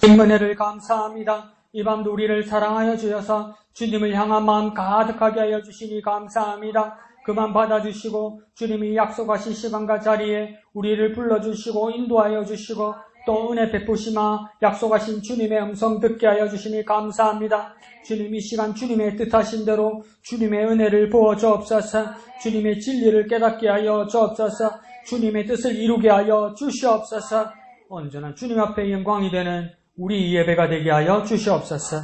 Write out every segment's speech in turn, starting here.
은혜를 감사합니다. 이 밤도 우리를 사랑하여 주셔서 주님을 향한 마음 가득하게 하여 주시니 감사합니다. 그만 받아주시고 주님이 약속하신 시간과 자리에 우리를 불러주시고 인도하여 주시고 또 은혜 베푸시마 약속하신 주님의 음성 듣게 하여 주시니 감사합니다. 주님 이 시간 주님의 뜻하신 대로 주님의 은혜를 부어 주옵소서. 주님의 진리를 깨닫게 하여 주옵소서. 주님의 뜻을 이루게 하여 주시옵소서. 언제나 주님 앞에 영광이 되는 우리 예배가 되게 하여 주시옵소서.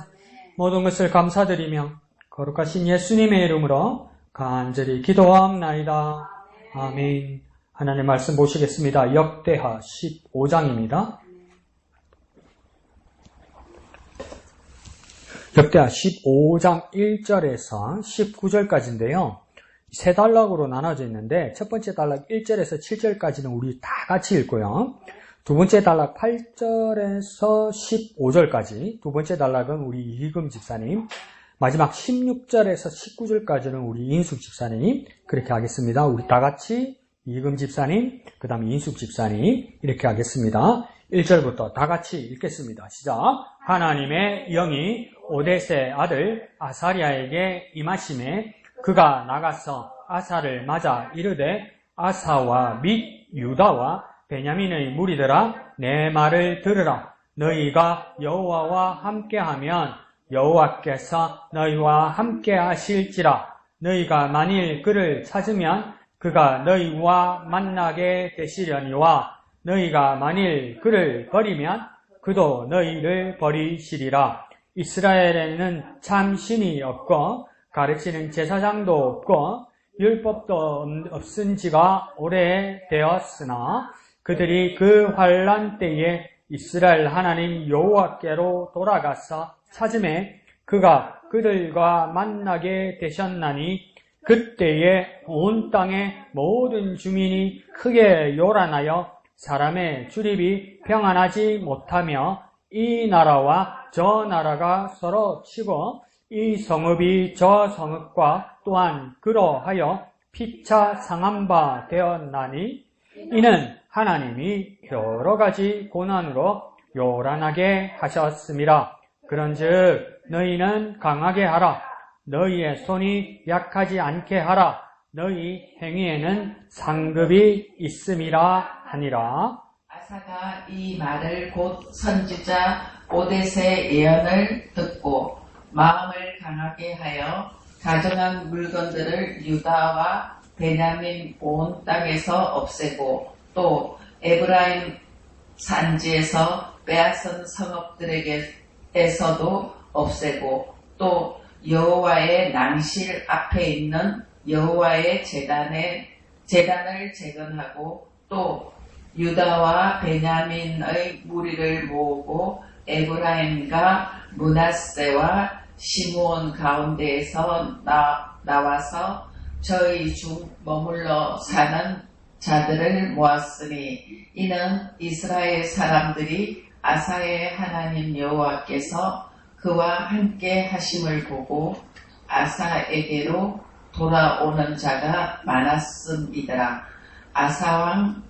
모든 것을 감사드리며 거룩하신 예수님의 이름으로 간절히 기도하옵나이다. 아멘. 하나님 말씀 보시겠습니다. 역대하 15장입니다. 역대하 15장 1절에서 19절까지인데요. 세 단락으로 나눠져 있는데 첫 번째 단락 1절에서 7절까지는 우리 다 같이 읽고요. 두 번째 단락 8절에서 15절까지, 두 번째 단락은 우리 이기금 집사님, 마지막 16절에서 19절까지는 우리 인숙 집사님, 그렇게 하겠습니다. 우리 다 같이 이기금 집사님, 그 다음에 인숙 집사님, 이렇게 하겠습니다. 1절부터 다 같이 읽겠습니다. 시작. 하나님의 영이 오뎃의 아들 아사리아에게 임하심에 그가 나가서 아사를 맞아 이르되 아사와 및 유다와 베냐민의 무리들아 내 말을 들으라. 너희가 여호와와 함께하면 여호와께서 너희와 함께하실지라. 너희가 만일 그를 찾으면 그가 너희와 만나게 되시려니와 너희가 만일 그를 버리면 그도 너희를 버리시리라. 이스라엘에는 참 신이 없고 가르치는 제사장도 없고 율법도 없은 지가 오래되었으나 그들이 그 환난 때에 이스라엘 하나님 여호와께로 돌아가서 찾음에 그가 그들과 만나게 되셨나니 그때에 온 땅의 모든 주민이 크게 요란하여 사람의 출입이 평안하지 못하며 이 나라와 저 나라가 서로 치고 이 성읍이 저 성읍과 또한 그러하여 피차 상한 바 되었나니 이는 하나님이 여러 가지 고난으로 요란하게 하셨음이라. 그런즉 너희는 강하게 하라. 너희의 손이 약하지 않게 하라. 너희 행위에는 상급이 있음이라 하니라. 아사가 이 말을 곧 선지자 오뎃의 예언을 듣고 마음을 강하게 하여 가져간 물건들을 유다와 베냐민 온 땅에서 없애고 또 에브라임 산지에서 빼앗은 성읍들에게서도 없애고 또 여호와의 낭실 앞에 있는 여호와의 제단을 재건하고 또 유다와 베냐민의 무리를 모으고 에브라임과 므낫세와 시므온 가운데에서 나와서 저희 중 머물러 사는 자들을 모았으니 이는 이스라엘 사람들이 아사의 하나님 여호와께서 그와 함께 하심을 보고 아사에게로 돌아오는 자가 많았음이더라. 아사왕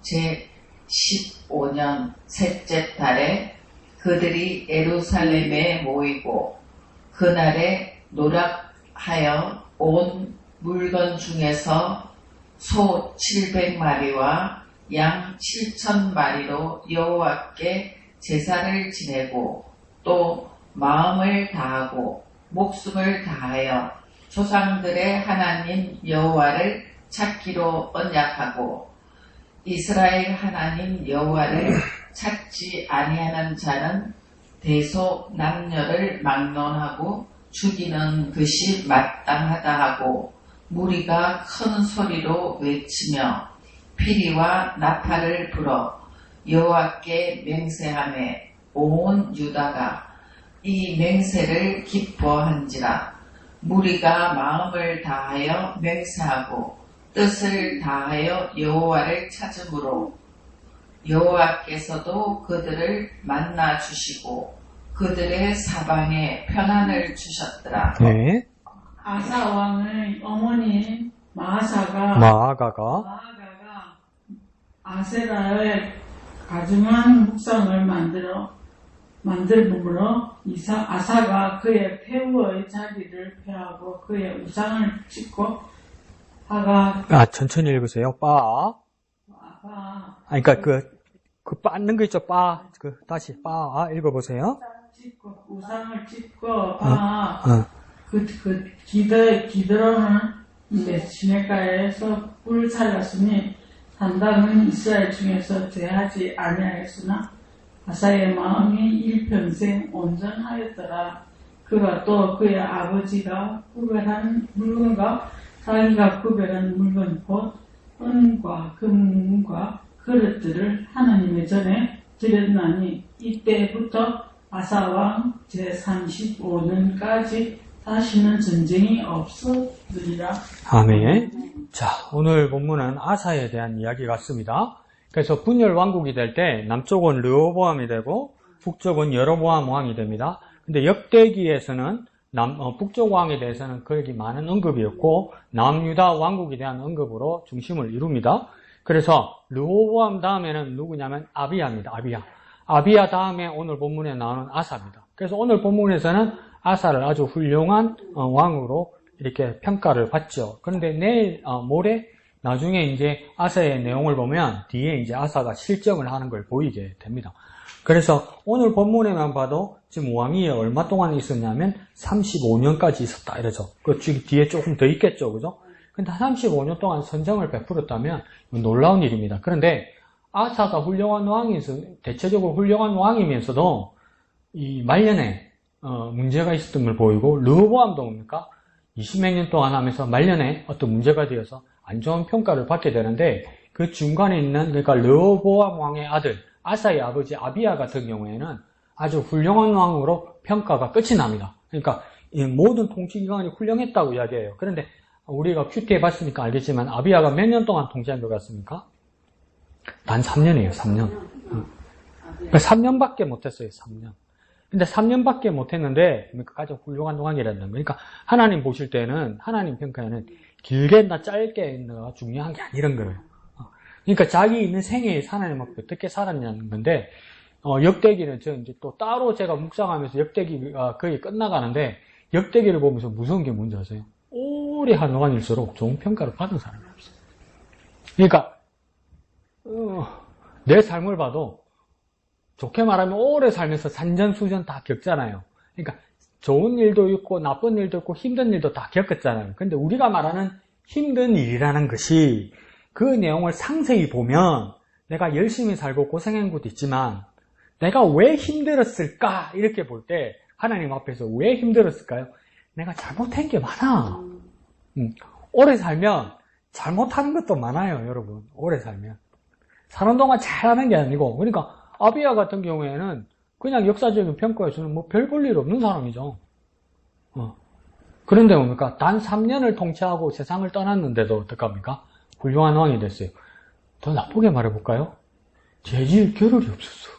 제15년 셋째 달에 그들이 예루살렘에 모이고 그날에 노력하여 온 물건 중에서 소 700마리와 양 7,000마리로 여호와께 제사를 지내고 또 마음을 다하고 목숨을 다하여 조상들의 하나님 여호와를 찾기로 언약하고 이스라엘 하나님 여호와를 찾지 아니하는 자는 대속 남녀를 막론하고 죽이는 것이 마땅하다 하고 무리가 큰 소리로 외치며 피리와 나팔을 불어 여호와께 맹세하매 온 유다가 이 맹세를 기뻐한지라. 무리가 마음을 다하여 맹세하고 뜻을 다하여 여호와를 찾으므로 여호와께서도 그들을 만나 주시고 그들의 사방에 편안을 주셨더라. 네. 아사 왕의 어머니 마아가가 아세라의 가증한 묵상을 만들어 만들므로 아사가 그의 폐우의 자리를 폐하고 그의 우상을 짓고 하가 천천히 읽으세요. 아가 그러니까 그 빠는 거 있죠. 다시 읽어보세요. 짓고 우상을 짓고 기드로는 시내가에서 뿔 살렸으니 산당은 이스라엘 중에서 제하지 아니하였으나 아사의 마음이 일평생 온전하였더라. 그가 또 그의 아버지가 구별한 물건과 자기가 구별한 물건 곧 은과 금과 그릇들을 하나님의 전에 드렸나니 이때부터 아사왕 제35년까지 다시는 전쟁이 없었으리라. 아멘. 자, 오늘 본문은 아사에 대한 이야기 같습니다. 그래서 분열 왕국이 될 때 남쪽은 르호보암이 되고 북쪽은 여로보암 왕이 됩니다. 근데 역대기에서는 북쪽 왕에 대해서는 그렇게 많은 언급이 없고 남유다 왕국에 대한 언급으로 중심을 이룹니다. 그래서 르호보암 다음에는 누구냐면 아비야입니다. 아비야 다음에 오늘 본문에 나오는 아사입니다. 그래서 오늘 본문에서는 아사를 아주 훌륭한 왕으로 이렇게 평가를 받죠. 그런데 내일 모레 나중에 이제 아사의 내용을 보면 뒤에 이제 아사가 실정을 하는 걸 보이게 됩니다. 그래서 오늘 본문에만 봐도 지금 왕이 얼마 동안 있었냐면 35년까지 있었다 이러죠. 그 뒤에 조금 더 있겠죠, 그죠? 근데 35년 동안 선정을 베풀었다면 놀라운 일입니다. 그런데 아사가 훌륭한 대체적으로 훌륭한 왕이면서도 이 말년에 문제가 있었던 걸 보이고 르호보암도 뭡니까? 20몇 년 동안 하면서 말년에 어떤 문제가 되어서 안 좋은 평가를 받게 되는데 그 중간에 있는 그러니까 르호보암 왕의 아들 아사의 아버지 아비야 같은 경우에는 아주 훌륭한 왕으로 평가가 끝이 납니다. 그러니까 이 모든 통치기관이 훌륭했다고 이야기해요. 그런데 우리가 큐티에 봤으니까 알겠지만 아비야가 몇 년 동안 통치한 것 같습니까? 단 3년이에요. 3년. 그러니까 3년밖에 못했어요. 3년. 근데 3년밖에 못했는데 가장 훌륭한 왕이라는 거예요. 그러니까 하나님 보실 때는 하나님 평가에는 길게나 짧게나 중요한 게 아니란 거예요. 그러니까 자기 있는 생애에 하나님 앞에 어떻게 살았냐는 건데 역대기는 저 이제 또 따로 제가 묵상하면서 역대기가 거의 끝나가는데 역대기를 보면서 무서운 게 뭔지 아세요? 오래 한 왕일수록 좋은 평가를 받은 사람이 없어요. 그러니까 내 삶을 봐도 좋게 말하면 오래 살면서 산전수전 다 겪잖아요. 그러니까 좋은 일도 있고 나쁜 일도 있고 힘든 일도 다 겪었잖아요. 근데 우리가 말하는 힘든 일이라는 것이 그 내용을 상세히 보면 내가 열심히 살고 고생한 것도 있지만 내가 왜 힘들었을까 이렇게 볼 때 하나님 앞에서 왜 힘들었을까요? 내가 잘못한 게 많아. 오래 살면 잘못하는 것도 많아요, 여러분. 오래 살면 사는 동안 잘하는 게 아니고 그러니까 아비야 같은 경우에는 그냥 역사적인 평가에서는 뭐 별 볼 일 없는 사람이죠. 그런데 뭡니까? 단 3년을 통치하고 세상을 떠났는데도 어떡합니까? 훌륭한 왕이 됐어요. 더 나쁘게 말해볼까요? 재질 겨를이 없었어.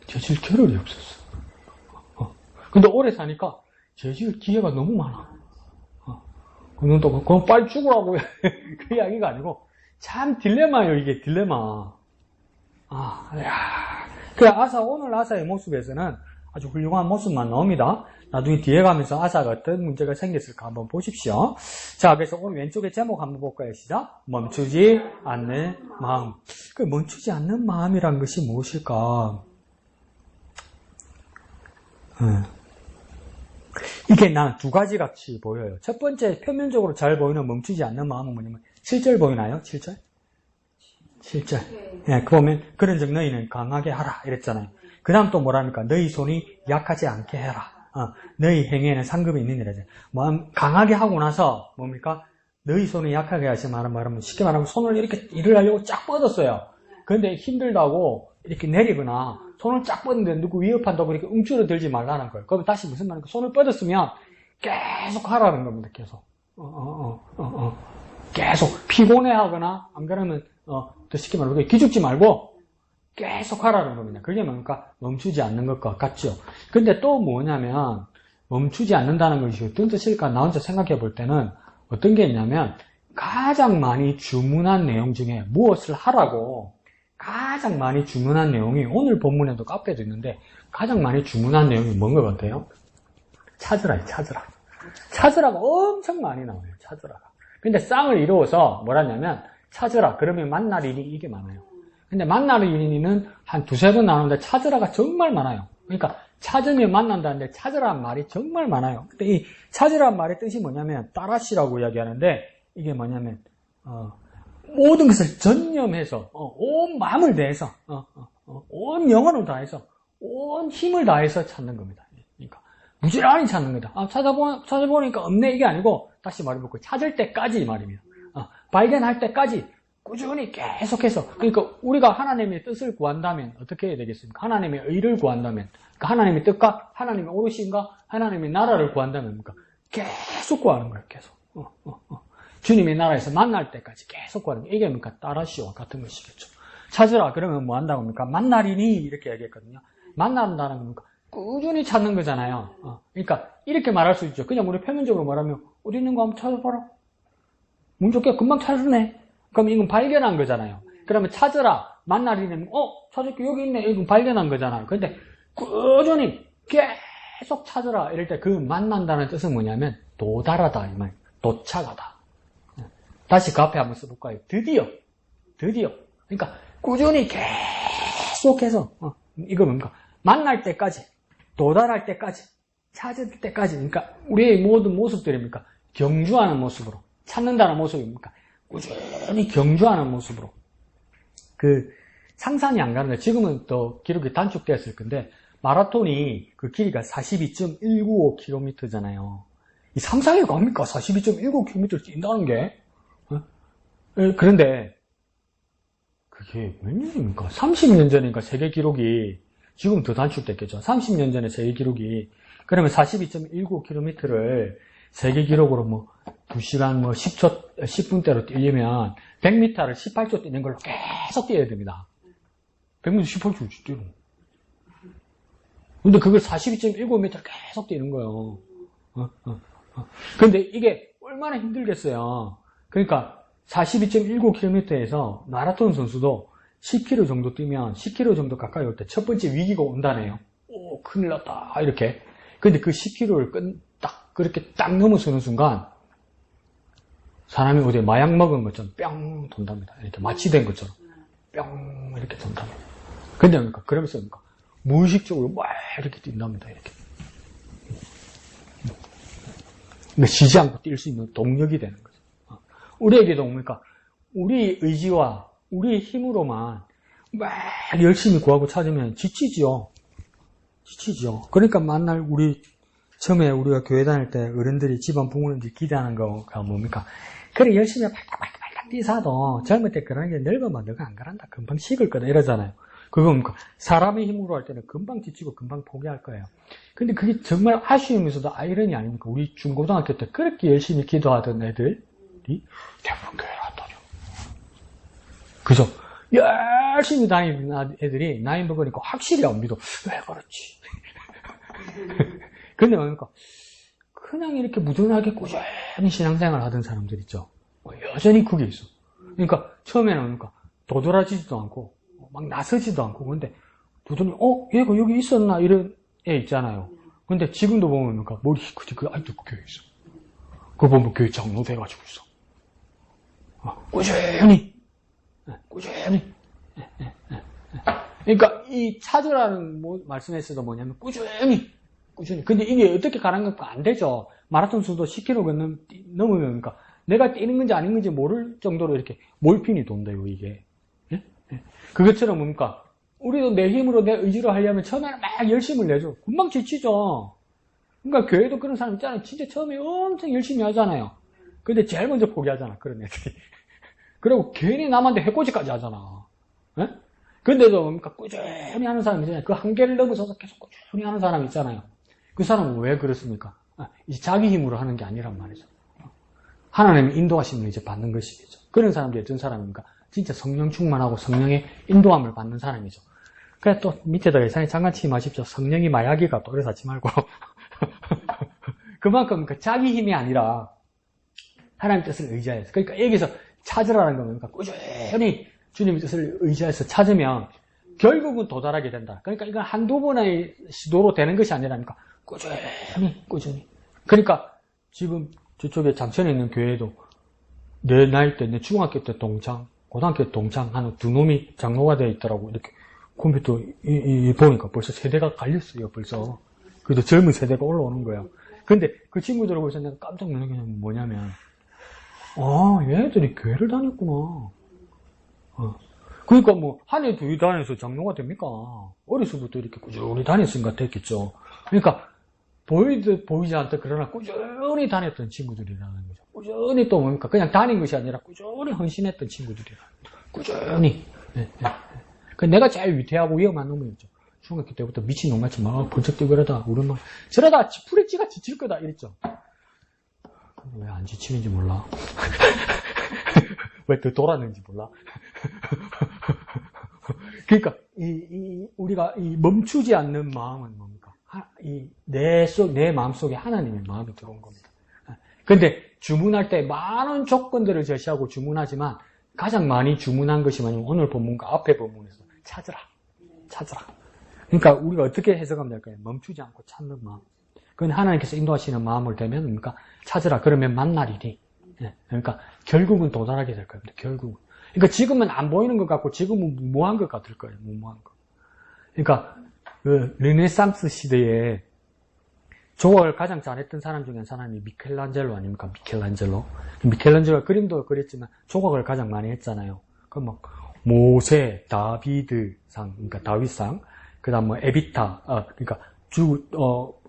재질 겨를이 없었어. 근데 오래 사니까 재질 기회가 너무 많아. 그건 또, 그건 빨리 죽으라고 그 이야기가 아니고 참 딜레마예요, 이게 딜레마. 그 오늘 아사의 모습에서는 아주 훌륭한 모습만 나옵니다. 나중에 뒤에 가면서 아사가 어떤 문제가 생겼을까 한번 보십시오. 자, 그래서 오늘 왼쪽에 제목 한번 볼까요? 시작. 멈추지 않는 마음. 그 멈추지 않는 마음이란 것이 무엇일까? 이게 난 두 가지 같이 보여요. 첫 번째, 표면적으로 잘 보이는 멈추지 않는 마음은 뭐냐면 7절 보이나요? 7절? 7절. 예, 그 보면 그런 즉 너희는 강하게 하라 이랬잖아요. 그 다음 또 뭐랍니까? 너희 손이 약하지 않게 해라. 너희 행위에는 상급이 있느니라. 마음 강하게 하고 나서 뭡니까? 너희 손이 약하게 하지 말하면 쉽게 말하면 손을 이렇게 일을 하려고 쫙 뻗었어요. 그런데 힘들다고 이렇게 내리거나 손을 쫙 뻗는데 누구 위협한다고 이렇게 움츠러 들지 말라는 거예요. 그럼 다시 무슨 말입니까? 손을 뻗었으면 계속 하라는 겁니다. 계속. 계속 피곤해하거나 안 그러면 더 쉽게 말하면 기죽지 말고 계속 하라는 겁니다. 그게 뭡니까? 멈추지 않는 것과 같죠. 근데 또 뭐냐면 멈추지 않는다는 것이 어떤 뜻일까? 나 혼자 생각해 볼 때는 어떤 게 있냐면 가장 많이 주문한 내용 중에 무엇을 하라고 가장 많이 주문한 내용이 오늘 본문에도 카페도 있는데 가장 많이 주문한 내용이 뭔 것 같아요? 찾으라. 찾으라가 엄청 많이 나와요. 찾으라가. 근데 쌍을 이루어서 뭐라냐면 찾으라 그러면 만날 일이 이게 많아요. 근데 만날 일이는 한 두세 번 나오는데 찾으라가 정말 많아요. 그러니까 찾으면 만난다는데 찾으라는 말이 정말 많아요. 근데 이 찾으라는 말의 뜻이 뭐냐면 따라시라고 이야기하는데 이게 뭐냐면 모든 것을 전념해서 온 마음을 다해서 온 영혼을 다해서 온 힘을 다해서 찾는 겁니다. 그러니까 부지런히 찾는 거다. 찾아보니까 없네 이게 아니고 다시 말해볼게요. 찾을 때까지 말입니다. 발견할 때까지 꾸준히 계속해서 그러니까 우리가 하나님의 뜻을 구한다면 어떻게 해야 되겠습니까? 하나님의 의를 구한다면 그러니까 하나님의 뜻과 하나님의 오르신과 하나님의 나라를 구한다면 그러니까 계속 구하는 거예요. 계속 주님의 나라에서 만날 때까지 계속 구하는 게 이게 뭡니까? 따라시와 같은 것이겠죠. 찾으라 그러면 뭐 한다고 합니까? 만나리니 이렇게 얘기했거든요. 만난다는 겁니까? 꾸준히 찾는 거잖아요. 그러니까 이렇게 말할 수 있죠. 그냥 우리 표면적으로 말하면 어디 있는 거 한번 찾아봐라. 문 좋게 금방 찾으네. 그럼 이건 발견한 거잖아요. 그러면 찾으라 만나리니 찾을게 여기 있네. 이건 발견한 거잖아요. 근데 꾸준히 계속 찾으라 이럴 때 그 만난다는 뜻은 뭐냐면 도달하다 이 말. 도착하다. 다시 그 앞에 한번 써볼까요? 드디어. 그러니까 꾸준히 계속해서 이거 뭡니까? 만날 때까지, 도달할 때까지, 찾을 때까지. 그러니까 우리의 모든 모습들입니까? 경주하는 모습으로 찾는다는 모습입니까? 꾸준히 경주하는 모습으로. 그 상상이 안 가는 거예요. 지금은 또 기록이 단축되었을 건데 마라톤이 그 길이가 42.195km잖아요. 이 상상이 갑니까? 42.195km를 뛴다는 게. 그런데 그게 몇 년입니까? 30년 전이니까 세계 기록이 지금 더 단축됐겠죠. 30년 전에 세계 기록이 그러면 42.195km를 세계 기록으로 뭐 2시간 뭐 10분대로 뛰려면 100m를 18초 뛰는 걸로 계속 뛰어야 됩니다. 100m 18초 뛰는. 근데 그걸 42.195m 계속 뛰는 거예요. 근데 이게 얼마나 힘들겠어요. 그러니까 42.19km에서 마라톤 선수도 10km 정도 뛰면 10km 정도 가까이 올 때 첫 번째 위기가 온다네요. 오, 큰일 났다. 이렇게. 근데 그 10km를 그렇게 딱 넘어서는 순간 사람이 어디에 마약 먹은 것처럼 뿅 돈답니다. 이렇게 마취된 것처럼 뿅 이렇게 돈답니다. 근데 그러면서 무의식적으로 막 이렇게 뛴답니다. 이렇게. 쉬지 않고 뛸 수 있는 동력이 되는 거죠. 우리에게도 뭡니까? 우리 의지와 우리 힘으로만 막 열심히 구하고 찾으면 지치지요. 그러니까 만날 처음에 우리가 교회 다닐 때 어른들이 집안 부모님들이 기대하는 거가 뭡니까? 그래 열심히 발딱 뛰사도 젊을 때 그러는 게 늙으면 너가 안 그런다. 금방 식을 거다 이러잖아요. 그거 뭡니까? 사람의 힘으로 할 때는 금방 지치고 금방 포기할 거예요. 근데 그게 정말 아쉬우면서도 아이러니 아닙니까? 우리 중고등학교 때 그렇게 열심히 기도하던 애들이 대부분 교회를 안 다녀. 그죠? 열심히 다니는 애들이 나이 먹으니까 확실히 안 믿어. 왜 그렇지? 근데 뭡니까? 그냥 이렇게 무던하게 꾸준히 신앙생활 하던 사람들 있죠. 여전히 그게 있어. 그러니까 처음에는 뭡니까? 도드라지지도 않고 막 나서지도 않고 근데 도전히 얘가 여기 있었나 이런 애 있잖아요. 근데 지금도 보면 뭡니까? 머리 그 아직도 교회에 있어. 그거 보면 교회 장로 돼가지고 있어. 꾸준히. 그러니까 이 찾으라는 말씀에서도 뭐냐면 꾸준히. 근데 이게 어떻게 가는 건가 안 되죠. 마라톤 수도 10km 넘으면 그러니까 내가 뛰는 건지 아닌 건지 모를 정도로 이렇게 몰핀이 돈대요 이게. 그것처럼 뭡니까? 우리도 내 힘으로 내 의지로 하려면 처음에는 막 열심을 내죠. 금방 지치죠. 그러니까 교회도 그런 사람 있잖아요. 진짜 처음에 엄청 열심히 하잖아요. 근데 제일 먼저 포기하잖아. 그런 애들이. 그리고 괜히 남한테 해코지까지 하잖아. 근데도 뭡니까? 꾸준히 하는 사람 있잖아요. 그 한계를 넘어서서 계속 꾸준히 하는 사람 있잖아요. 그 사람은 왜 그렇습니까? 이제 자기 힘으로 하는 게 아니란 말이죠. 하나님의 인도하심을 이제 받는 것이겠죠. 그런 사람들이 어떤 사람입니까? 진짜 성령 충만하고 성령의 인도함을 받는 사람이죠. 그래 또 밑에다가 이상하게 장난치지 마십시오. 성령이 마약이가 또 그래서 하지 말고. 그만큼 자기 힘이 아니라 하나님 뜻을 의지하여서. 그러니까 여기서 찾으라는 겁니까? 꾸준히 주님의 뜻을 의지해서 찾으면 결국은 도달하게 된다. 그러니까 이건 한두 번의 시도로 되는 것이 아니라니까 꾸준히. 그러니까 지금 저쪽에 장천에 있는 교회도 내 나이 때, 내 중학교 때 동창, 고등학교 때 동창 하는 두 놈이 장로가 되어 있더라고. 이렇게 컴퓨터 보니까 벌써 세대가 갈렸어요. 벌써. 그래도 젊은 세대가 올라오는 거예요. 근데 그 친구들을 보면서 내가 깜짝 놀란 게 뭐냐면, 얘들이 교회를 다녔구나. 그러니까 뭐, 한 해, 두 해 다녀서 장로가 됩니까? 어려서부터 이렇게 꾸준히 다녔으니까 됐겠죠. 그러니까, 보이지 않다 그러나 꾸준히 다녔던 친구들이라는 거죠. 꾸준히 또 뭡니까? 그냥 다닌 것이 아니라 꾸준히 헌신했던 친구들이라. 꾸준히. 네. 내가 제일 위태하고 위험한 놈이었죠. 중학교 때부터 미친놈같이 막 번쩍 뛰고 그러다, 우리 막, 저러다 프레찌가 지칠 거다, 이랬죠. 왜 안 지치는지 몰라. 왜 더 돌았는지 몰라. 그러니까, 우리가 멈추지 않는 마음은 뭡니까? 내 마음속에 하나님의 마음이 들어온 겁니다. 근데 주문할 때 많은 조건들을 제시하고 주문하지만 가장 많이 주문한 것이 뭐냐면 오늘 본문과 앞에 본문에서 찾으라. 그러니까 우리가 어떻게 해석하면 될까요? 멈추지 않고 찾는 마음. 그건 하나님께서 인도하시는 마음을 대면 그러니까 찾으라. 그러면 만나리니. 그러니까 결국은 도달하게 될 겁니다. 결국은. 그러니까 지금은 안 보이는 것 같고 지금은 무모한 것 같을 거예요. 무모한 것. 그러니까 그 르네상스 시대에 조각을 가장 잘했던 사람 중에 한 사람이 미켈란젤로 아닙니까? 미켈란젤로가 그림도 그렸지만 조각을 가장 많이 했잖아요. 그럼 막 모세, 다비드상, 그러니까 다윗상, 그다음 뭐 에비타, 그러니까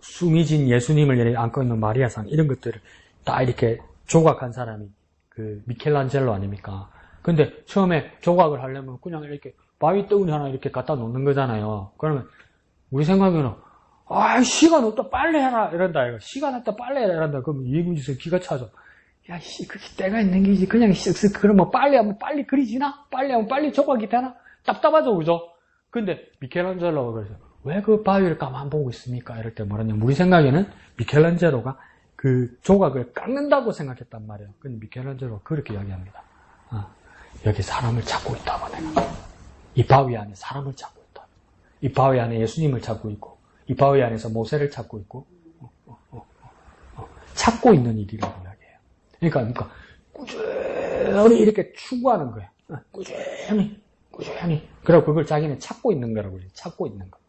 숨이진 예수님을 안고 있는 마리아상 이런 것들을 다 이렇게 조각한 사람이 그 미켈란젤로 아닙니까? 근데 처음에 조각을 하려면 그냥 이렇게 바위 덩어리 하나 이렇게 갖다 놓는 거잖아요. 그러면 우리 생각에는 시간 없다 빨리 해라 이런다 이거. 시간 없다 빨리 해라 이런다. 그럼 예구지서 기가 차죠. 야 그게 때가 있는 게지. 그냥 쓱쓱 그러면 빨리 하면 빨리 그리지나? 빨리 하면 빨리 조각이 되나? 답답하죠, 그죠? 근데 미켈란젤로가 그래서 왜 그 바위를 가만 보고 있습니까? 이럴 때 뭐라냐면 우리 생각에는 미켈란젤로가 그 조각을 깎는다고 생각했단 말이에요. 근데 미켈란젤로가 그렇게 이야기합니다. 여기 사람을 찾고 있다고 내가. 이 바위 안에 사람을 찾고 있다. 이 바위 안에 예수님을 찾고 있고 이 바위 안에서 모세를 찾고 있고 찾고 있는 일이라고 이야기해요. 그러니까 꾸준히 이렇게 추구하는 거예요. 꾸준히 그리고 그걸 자기는 찾고 있는 거라고 해요. 찾고 있는 거.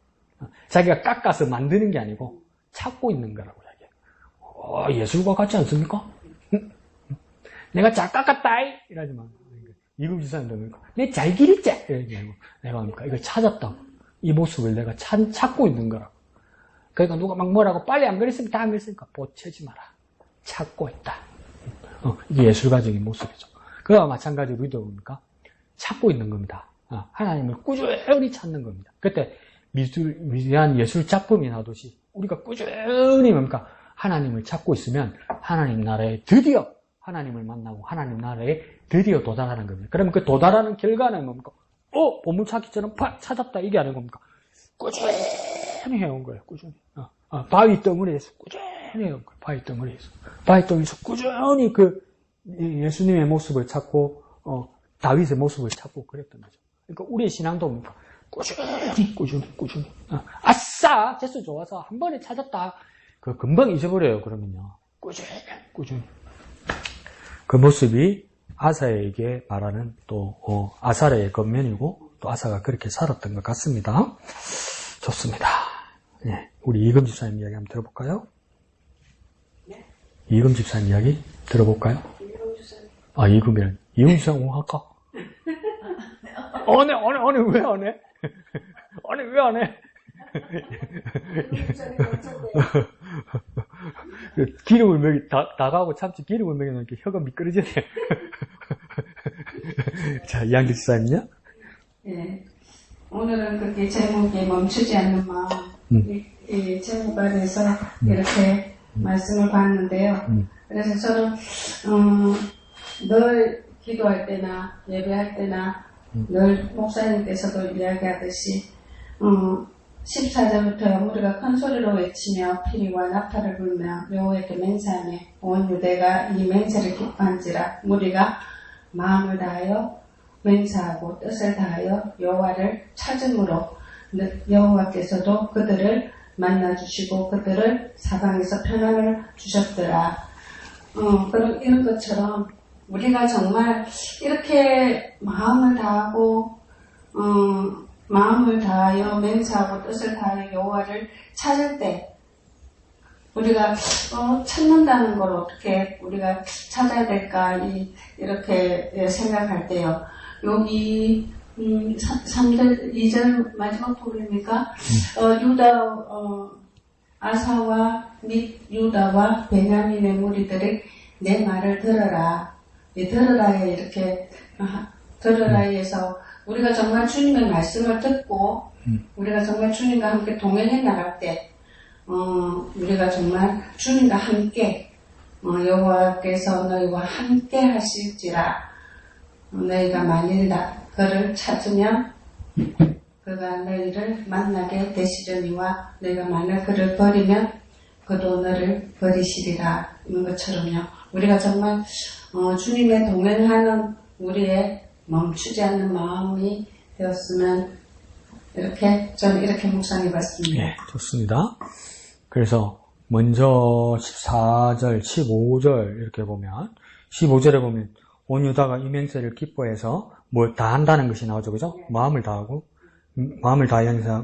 자기가 깎아서 만드는 게 아니고 찾고 있는 거라고 이야기해요. 예술과 같지 않습니까? 내가 잘 깎았다 이러지만 이금 지사님도 내 잘 기르자 이렇게 하고 내가 합니까? 이걸 찾았다. 이 모습을 내가 찾고 있는 거라고. 그러니까 누가 막 뭐라고 빨리 안 그랬으면 다 안 그랬으니까 보채지 마라. 찾고 있다. 이게 예술가적인 모습이죠. 그와 마찬가지로 우리도 뭡니까? 찾고 있는 겁니다. 하나님을 꾸준히 찾는 겁니다. 그때 위대한 예술 작품이 나듯이 우리가 꾸준히 뭡니까? 하나님을 찾고 있으면 하나님 나라에 드디어 하나님을 만나고 하나님 나라에 드디어 도달하는 겁니다. 그러면 그 도달하는 결과는 뭡니까? 보물 찾기처럼 찾았다 이게 아닌 겁니까? 꾸준히 해온 거예요. 꾸준히. 바위 덩어리에서 꾸준히 해온 거예요. 바위 덩어리에서 꾸준히 그 예수님의 모습을 찾고 다윗의 모습을 찾고 그랬던 거죠. 그러니까 우리의 신앙도 뭡니까? 꾸준히. 아싸! 재수 좋아서 한 번에 찾았다. 그 금방 잊어버려요. 그러면요. 꾸준히. 그 모습이 아사에게 말하는 또 아사의 겉면이고 또 아사가 그렇게 살았던 것 같습니다. 좋습니다. 네, 우리 이금 집사님 이야기 한번 들어볼까요? 네? 이금 집사님 이야기 들어볼까요? 이금 집사님 할까? 왜 안 해? 왜 안 해? 기름을 다가오고 참치 기름을 먹여놓으니까 혀가 미끄러지네. 자, 이한기 집사님요? 네. 오늘은 그렇게 제목이 멈추지 않는 마음. 이 제목 안에서 이렇게 말씀을 봤는데요. 그래서 저는, 늘 기도할 때나 예배할 때나 늘 목사님께서도 이야기하듯이 14절부터 우리가 큰 소리로 외치며 피리와 나팔을 불며 여호와께 맹세하며 온 유대가 이 맹세를 기뻐한지라. 우리가 마음을 다하여 맹세하고 뜻을 다하여 여호와를 찾음으로 여호와께서도 그들을 만나주시고 그들을 사방에서 편안을 주셨더라. 이런 것처럼 우리가 정말 이렇게 마음을 다하고 마음을 다하여 맹세하고 뜻을 다하여 여호와를 찾을 때 우리가 찾는다는 걸 어떻게 우리가 찾아야 될까 이렇게 생각할 때요. 여기 3절 2절 마지막 부분입니까? 아사와 및 유다와 베냐민의 무리들이 내 말을 들어라. 들어라에 이렇게 들어라에서 우리가 정말 주님의 말씀을 듣고 우리가 정말 주님과 함께 동행해 나갈 때 우리가 정말 주님과 함께 여호와께서 너희와 함께 하실지라 너희가 만일 그를 찾으면 그가 너희를 만나게 되시려니와 너희가 만일 그를 버리면 그도 너를 버리시리라. 이런 것처럼요. 우리가 정말 주님의 동행하는 우리의 멈추지 않는 마음이 되었으면 저는 이렇게 묵상해 봤습니다. 네, 좋습니다. 그래서 먼저 14절, 15절 이렇게 보면 15절에 보면 온 유다가 이 맹세를 기뻐해서 뭘 다 한다는 것이 나오죠. 그죠? 마음을 다하여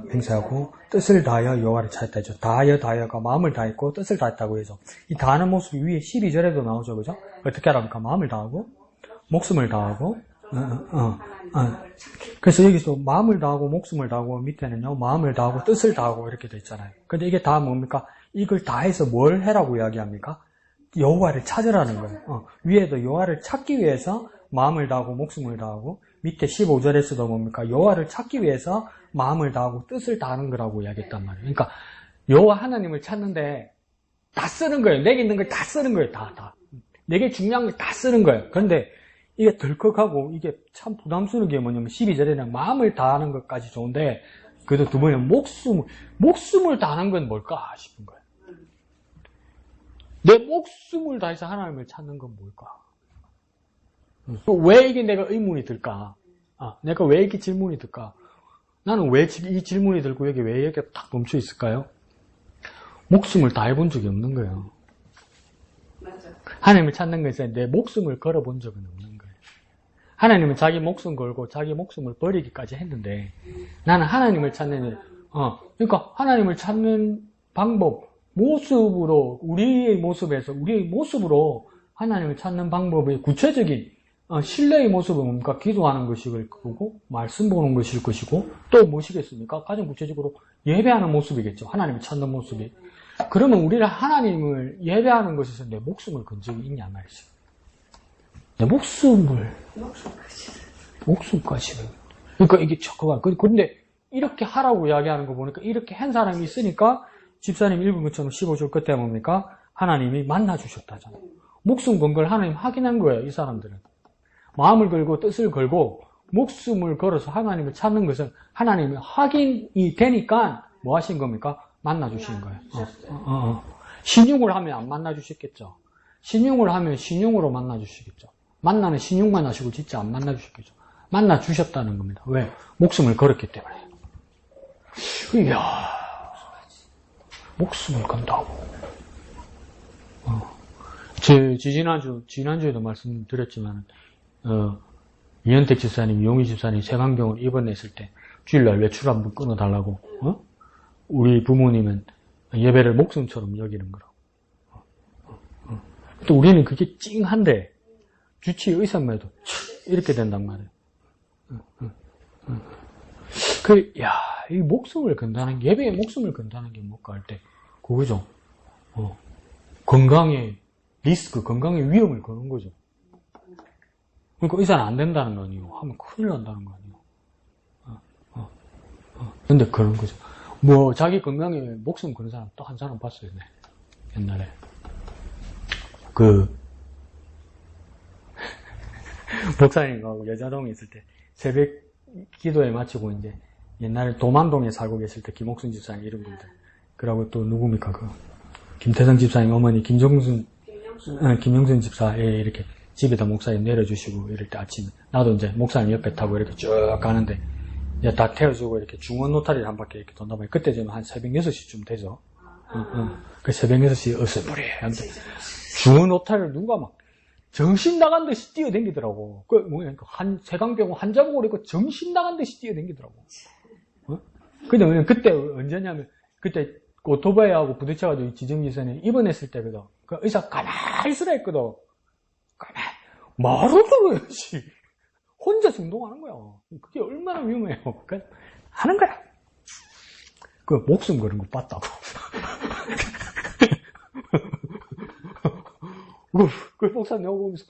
맹세하고 뜻을 다하여 여호와를 찾았다 했죠. 다하여가 마음을 다했고 뜻을 다했다고 해서 이 다하는 모습이 위에 12절에도 나오죠. 그죠? 어떻게 하랍니까? 마음을 다하고 목숨을 다하고 그래서 여기서 마음을 다하고 목숨을 다하고 밑에는요 마음을 다하고 뜻을 다하고 이렇게 돼 있잖아요. 근데 이게 다 뭡니까? 이걸 다 해서 뭘 해라고 이야기합니까? 여호와를 찾으라는 거예요. 위에도 여호와를 찾기 위해서 마음을 다하고 목숨을 다하고 밑에 15절에서도 뭡니까? 여호와를 찾기 위해서 마음을 다하고 뜻을 다하는 거라고 이야기했단 말이에요. 그러니까 여호와 하나님을 찾는데 다 쓰는 거예요. 내게 있는 걸 다 쓰는 거예요. 다. 내게 중요한 걸 다 쓰는 거예요. 그런데 이게 덜컥하고 이게 참 부담스러운 게 뭐냐면 12절에는 마음을 다하는 것까지 좋은데 그래도 두 번에 목숨을 다하는 건 뭘까 싶은 거예요. 내 목숨을 다해서 하나님을 찾는 건 뭘까? 왜 이게 내가 의문이 들까? 내가 왜 이렇게 질문이 들까? 나는 왜 이 질문이 들고 여기 왜 이렇게 딱 멈춰 있을까요? 목숨을 다해본 적이 없는 거예요. 맞아. 하나님을 찾는 것에 내 목숨을 걸어본 적은 없는 거예요. 하나님은 자기 목숨 걸고 자기 목숨을 버리기까지 했는데 나는 하나님을 찾는 그러니까 하나님을 찾는 방법 모습으로 우리의 모습으로 하나님을 찾는 방법의 구체적인 신뢰의 모습은 뭡니까? 기도하는 것일 거고 말씀 보는 것일 것이고 또 무엇이겠습니까? 가장 구체적으로 예배하는 모습이겠죠. 하나님을 찾는 모습이. 그러면 우리가 하나님을 예배하는 것에서 내 목숨을 건 적이 있냐 말이죠. 내 목숨까지는. 그러니까 이게 그런데 이렇게 하라고 이야기하는 거 보니까 이렇게 한 사람이 있으니까 집사님 읽은 것처럼 15절 끝에 뭡니까? 하나님이 만나주셨다잖아요. 목숨 건 걸 하나님 확인한 거예요, 이 사람들은. 마음을 걸고 뜻을 걸고 목숨을 걸어서 하나님을 찾는 것은 하나님이 확인이 되니까 뭐 하신 겁니까? 만나주신 거예요. 신용을 하면 안 만나주셨겠죠. 신용을 하면 신용으로 만나주시겠죠. 만나는 신용만 하시고 진짜 안 만나주셨겠죠. 만나주셨다는 겁니다. 왜? 목숨을 걸었기 때문에. 이야, 목숨을 건다고. 지난주에도 말씀드렸지만, 이현택 집사님, 용희 집사님 세강병원 입원했을 때 주일날 외출 한번 끊어달라고, 우리 부모님은 예배를 목숨처럼 여기는 거라고. 또 우리는 그게 찡한데, 주치의 의사만 해도 이렇게 된단 말이에요. 이 목숨을 건다는 게, 예배에 목숨을 건다는 게 뭘까 할 때, 그거죠. 건강의 리스크, 건강의 위험을 거는 거죠. 그러니까 의사는 안 된다는 거 아니에요. 하면 큰일 난다는 거 아니에요. 근데 그런 거죠. 자기 건강에 목숨 거는 사람 또 한 사람 봤어요, 네. 옛날에. 목사님하고 여자동에 있을 때, 새벽 기도에 마치고 이제, 옛날에 도만동에 살고 계실 때, 김옥순 집사님 이런 분들. 그러고 또 누굽니까, 김태성 집사님 어머니, 김영순 집사에 이렇게 집에다 목사님 내려주시고 이럴 때 아침에 나도 이제 목사님 옆에 타고 이렇게 쭉 가는데 이제 다 태워주고 이렇게 중원 노타리를 한 바퀴 이렇게 돈다 보니 그때 좀 한 새벽 6시쯤 되죠. 그 새벽 6시 어서부리 하는데 중원 노타리를 누가 막 정신 나간 듯이 뛰어댕기더라고. 그 뭐야 세강병 환자복을 입고 정신 나간 듯이 뛰어댕기더라고. 근데 그때 언제냐면 그때 오토바이하고 부딪혀가지고 지정지선에 입원했을 때거든. 그 의사 가만히 있으라 했거든. 가만히 말을 들어야지. 혼자서 운동하는 거야. 그게 얼마나 위험해요. 그러니까 하는 거야. 그 목숨 거는 거 봤다고. 그 목사님 나오고 보면서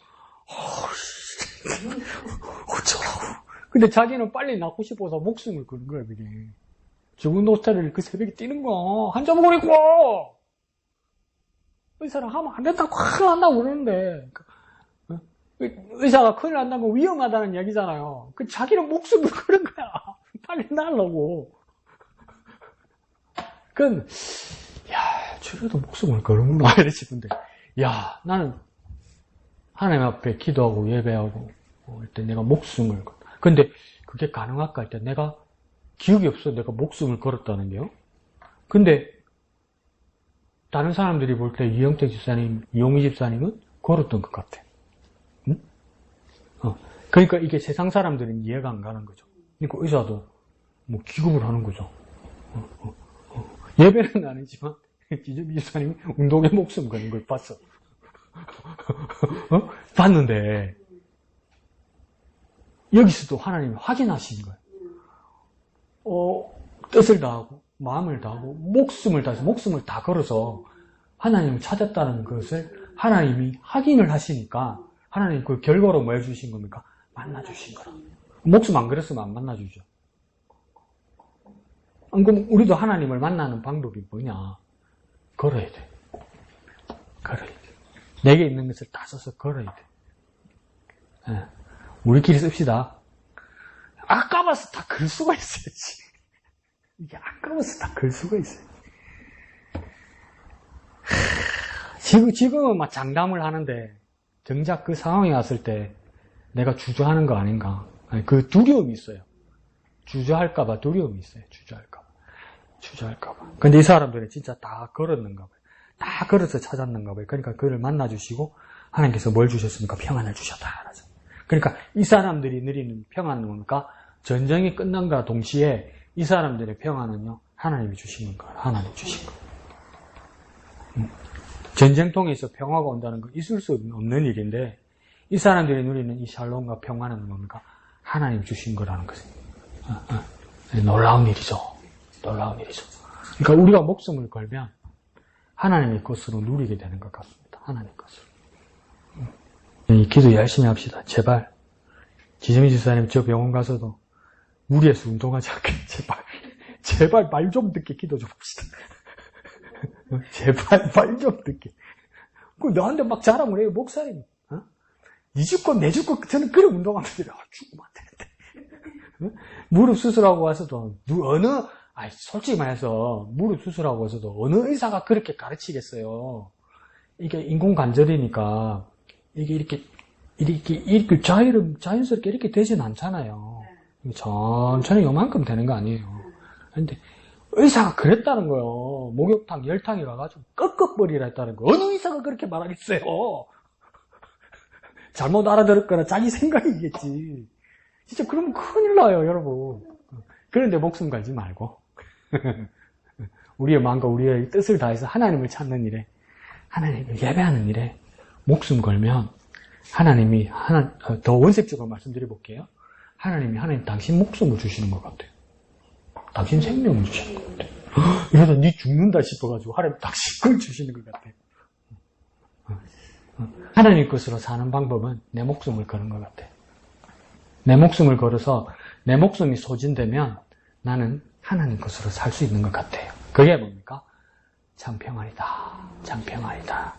어쩌라고. 근데 자기는 빨리 낫고 싶어서 목숨을 거는 거야 그게. 죽은 노타리를 그 새벽에 뛰는 거 한자복을 입고 의사랑 하면 안 된다고 큰일 난다고 그러는데 의사가 큰일 난다는 건 위험하다는 얘기잖아요. 그 자기는 목숨을 거는 거야. 빨리 나으려고. 그건 야 저래도 목숨을 거는구나 이래 싶은데 야 나는 하나님 앞에 기도하고 예배하고 할 때 내가 목숨을 근데 그게 가능할까 할 때 내가 기억이 없어. 내가 목숨을 걸었다는 게요. 근데 다른 사람들이 볼 때 이영택 집사님, 이용희 집사님은 걸었던 것 같아. 응? 그러니까 이게 세상 사람들은 이해가 안 가는 거죠. 그러니까 의사도 뭐 기급을 하는 거죠. 예배는 아니지만 이정희 집사님이 운동에 목숨 거는 걸 봤어. 봤는데 여기서도 하나님이 확인하신 거예요. 뜻을 다하고 마음을 다하고 목숨을 다해서 목숨을 다 걸어서 하나님을 찾았다는 것을 하나님이 확인을 하시니까 하나님 그 결과로 뭐 해주신 겁니까? 만나주신 거라. 목숨 안 걸었으면 안 만나주죠. 그럼 우리도 하나님을 만나는 방법이 뭐냐? 걸어야 돼. 걸어야 돼. 내게 있는 것을 다 써서 걸어야 돼. 네. 우리끼리 씁시다. 아까워서 다 글 수가 있어야지. 이게 아까워서 다 글 수가 있어요. 지금은 막 장담을 하는데, 정작 그 상황이 왔을 때 내가 주저하는 거 아닌가. 그 두려움이 있어요. 주저할까봐 두려움이 있어요. 주저할까봐. 근데 이 사람들은 진짜 다 걸었는가 봐요. 다 걸어서 찾았는가 봐요. 그러니까 그를 만나주시고, 하나님께서 뭘 주셨습니까? 평안을 주셨다. 그러니까 이 사람들이 누리는 평안은 뭡니까? 전쟁이 끝난과 동시에 이 사람들의 평안은요, 하나님이 주시는 거예요. 하나님이 주신 거예요. 전쟁통에서 평화가 온다는 건 있을 수 없는 일인데, 이 사람들이 누리는 이 샬롬과 평안은 뭡니까? 하나님 주신 거라는 거죠. 놀라운 일이죠. 놀라운 일이죠. 그러니까 우리가 목숨을 걸면 하나님의 것으로 누리게 되는 것 같습니다. 하나님의 것으로. 기도 열심히 합시다. 제발. 지정희 지사님 저 병원 가서도 무리해서 운동하지 않게 제발 말 좀 듣게 기도 좀 합시다. 제발 말 좀 듣게. 그 너한테 막 자랑을 해요. 목사님. 이 죽고 내 죽고 저는 그런 운동하면 돼요. 죽으면 안 되는데. 무릎 수술하고 와서도 솔직히 말해서 무릎 수술하고 와서도 어느 의사가 그렇게 가르치겠어요. 이게 인공관절이니까 이게 이렇게 자연스럽게 이렇게 되진 않잖아요. 천천히 요만큼 되는 거 아니에요. 근데 의사가 그랬다는 거예요. 목욕탕, 열탕에 가가지고 끄끄버리라 했다는 거예요. 어느 의사가 그렇게 말하겠어요? 잘못 알아들었거나 자기 생각이겠지. 진짜 그러면 큰일 나요, 여러분. 그런데 목숨 걸지 말고 우리의 마음과 우리의 뜻을 다해서 하나님을 찾는 일에, 하나님을 예배하는 일에 목숨 걸면 하나님이 더 원색적으로 말씀드려 볼게요. 하나님 당신 목숨을 주시는 것 같아요. 당신 생명을 주시는 것 같아요. 이러다 니 죽는다 싶어가지고 하나님 당신 걸 주시는 것 같아요. 하나님 것으로 사는 방법은 내 목숨을 거는 것 같아요. 내 목숨을 걸어서 내 목숨이 소진되면 나는 하나님 것으로 살 수 있는 것 같아요. 그게 뭡니까? 참 평안이다. 참 평안이다.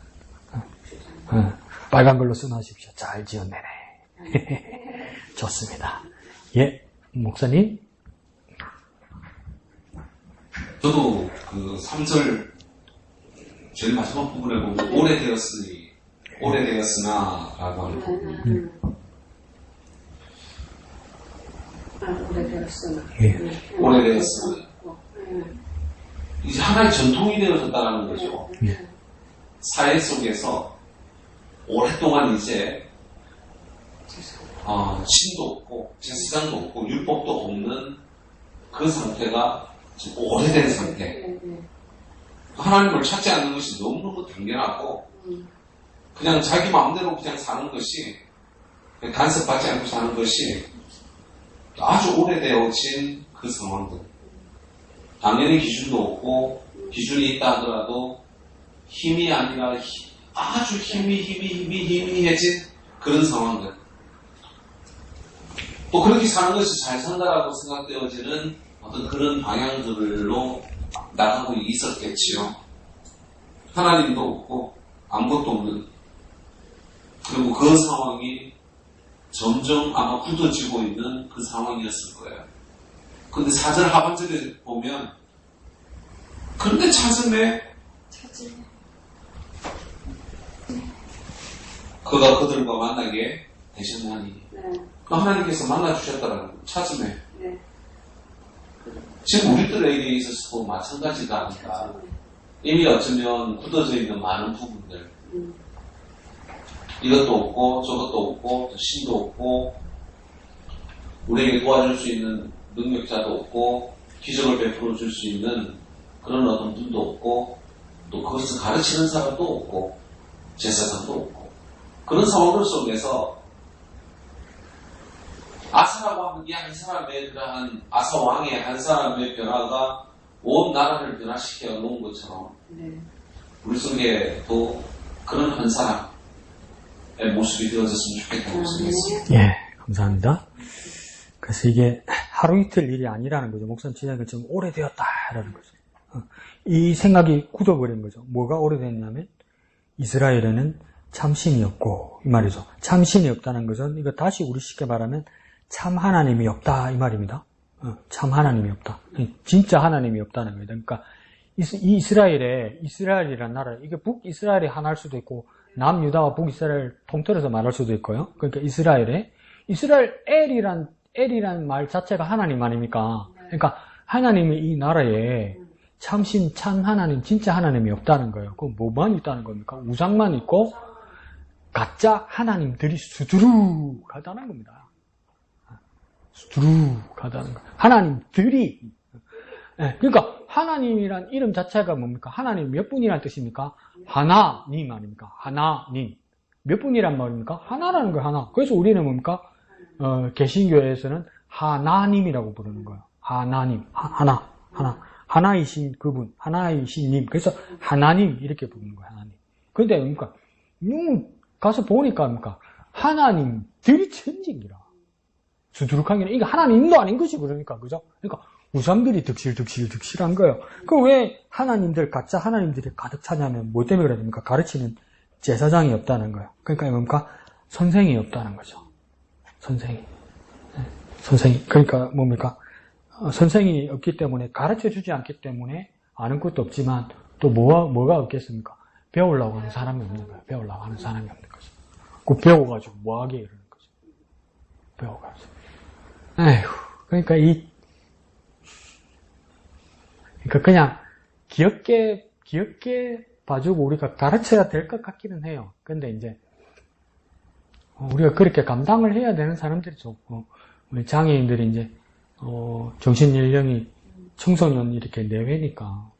빨간 걸로 써놓으십시오. 잘 지었네네. 좋습니다. 예, 목사님. 저도 그 3절 제일 마지막 부분에 보면 오래되었으니 오래되었으나 라고 하는 부분. 오래되었으나. 예. 오래되었으나. 이제 하나의 전통이 되어졌다는 거죠. 사회 속에서 오랫동안 이제 신도 없고 제사장도 없고 율법도 없는 그 상태가 지금 오래된 상태. 하나님을 찾지 않는 것이 너무너무 당연하고 그냥 자기 마음대로 그냥 사는 것이 간섭받지 않고 사는 것이 아주 오래되어진 그 상황들. 당연히 기준도 없고 기준이 있다 하더라도 힘이 아니라 아주 희미해진 그런 상황들. 또 그렇게 사는 것이 잘 산다라고 생각되어지는 어떤 그런 방향들로 나가고 있었겠지요. 하나님도 없고 아무것도 없는, 그리고 그 상황이 점점 아마 굳어지고 있는 그 상황이었을 거예요. 근데 4절 하반절에 보면 그런데 찾음에 그가 그들과 만나게 되셨나니. 하나님께서 만나주셨다라는 거, 찾음에. 지금 우리들에게 있어서도 마찬가지가 아닌가. 이미 어쩌면 굳어져 있는 많은 부분들. 이것도 없고 저것도 없고 신도 없고 우리에게 도와줄 수 있는 능력자도 없고 기적을 베풀어 줄 수 있는 그런 어떤 분도 없고 또 그것을 가르치는 사람도 없고 제사장도 없고 그런 상황들 속에서 아사라고 하는 이 한 사람의 그러한 아사 왕의 한 사람의 변화가 온 나라를 변화시켜 놓은 것처럼 우리 속에도 그런 한 사람의 모습이 되어졌으면 좋겠다고 생각했습니다. 예, 감사합니다. 그래서 이게 하루 이틀 일이 아니라는 거죠. 목사님 지난 것처럼 오래되었다라는 거죠. 이 생각이 굳어버린 거죠. 뭐가 오래됐냐면 이스라엘에는 참신이 없고 이 말이죠. 참신이 없다는 것은 이거 다시 우리 쉽게 말하면 참 하나님이 없다 이 말입니다. 참 하나님이 없다. 진짜 하나님이 없다는 겁니다. 그러니까 이 이스라엘이라는 나라, 이게 북이스라엘이 하나일 수도 있고 남유다와 북이스라엘 통틀어서 말할 수도 있고요. 그러니까 이스라엘 엘이란 말 자체가 하나님 아닙니까? 그러니까 하나님이 이 나라에 참 하나님, 진짜 하나님이 없다는 거예요. 그럼 뭐만 있다는 겁니까? 우상만 있고 가짜 하나님들이 수두룩하다는 겁니다. 수두룩하다는 거. 하나님들이. 네, 그러니까 하나님이란 이름 자체가 뭡니까? 하나님 몇 분이란 뜻입니까? 하나님 아닙니까? 하나님. 몇 분이란 말입니까? 하나라는 거예요, 하나. 그래서 우리는 뭡니까? 개신교에서는 하나님이라고 부르는 거예요. 하나님. 하나. 하나이신 그분, 하나이신 님. 그래서 하나님 이렇게 부르는 거예요, 하나님. 근데 뭡니까? 가서 보니까 뭡니까? 하나님들이 천직이라. 수두룩한 게 이게 하나님도 아닌 것이 그러니까, 그죠? 그러니까 우상들이 득실한 거예요. 그 왜 하나님들, 가짜 하나님들이 가득 차냐면 뭐 때문에 그래야 됩니까? 가르치는 제사장이 없다는 거예요. 그러니까 뭡니까? 선생이 없다는 거죠. 선생이. 그러니까 뭡니까? 선생이 없기 때문에 가르쳐 주지 않기 때문에 아는 것도 없지만 또 뭐가 없겠습니까? 배우려고 하는 사람이 없는 거예요. 배우려고 하는 사람이 없는 거죠. 그 배워가지고 뭐하게 이러는 거죠. 배워가지고. 에휴, 그러니까 그냥 귀엽게 봐주고 우리가 가르쳐야 될 것 같기는 해요. 근데 이제 우리가 그렇게 감당을 해야 되는 사람들이 좋고 우리 장애인들이 이제 정신 연령이 청소년 이렇게 내외니까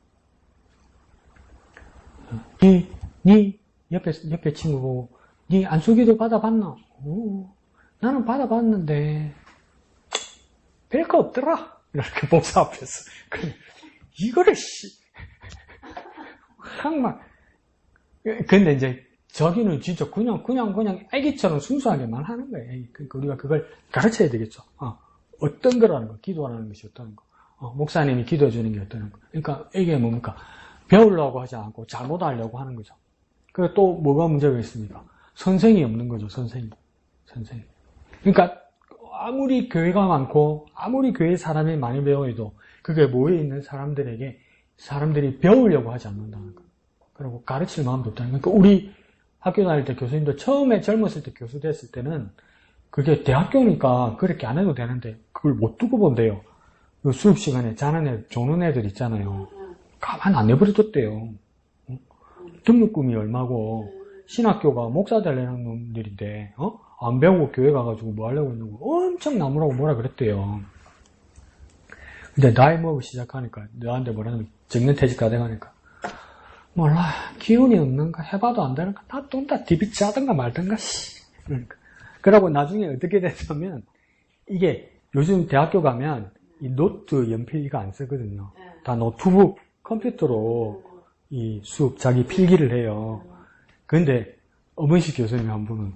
니 옆에 친구고 니 안수기도 받아봤나? 오, 나는 받아봤는데 별거 없더라. 이렇게 목사 앞에서 이거를 항상 근데 이제 저기는 진짜 그냥 애기처럼 순수하게 말하는 거예요. 그러니까 우리가 그걸 가르쳐야 되겠죠. 어떤 거라는 거, 기도하는 것이 어떤 거, 목사님이 기도해 주는 게 어떤 거. 그러니까 이게 뭡니까? 배우려고 하지 않고 잘못하려고 하는 거죠. 그리고 또 뭐가 문제가 있습니까? 선생이 없는 거죠, 선생이. 그러니까 아무리 교회가 많고 아무리 교회 사람이 많이 배워도 그게 모여 있는 사람들이 배우려고 하지 않는다는 거. 그리고 가르칠 마음도 없다는 거. 그러니까 우리 학교 다닐 때 교수님도 처음에 젊었을 때 교수 됐을 때는 그게 대학교니까 그렇게 안 해도 되는데 그걸 못 두고 본대요. 수업 시간에 자는 애, 조는 애들 있잖아요. 가만 안 내버려뒀대요. 등록금이 얼마고 신학교가 목사 되려는 놈들인데 안 배우고 교회 가가지고 뭐 하려고 했냐고 엄청 나무라고 뭐라 그랬대요. 근데 나이 먹고 시작하니까 너한테 뭐라면 정년퇴직가 돼가니까 몰라 기운이 없는가 해봐도 안 되는가 다 뚱다 디비짜든가 말든가 그러니까. 그러고 나중에 어떻게 됐냐면 이게 요즘 대학교 가면 이 노트 연필 이거 안 쓰거든요. 다 노트북 컴퓨터로 이 수업 자기 필기를 해요. 근데 엄은식 교수님 한 분은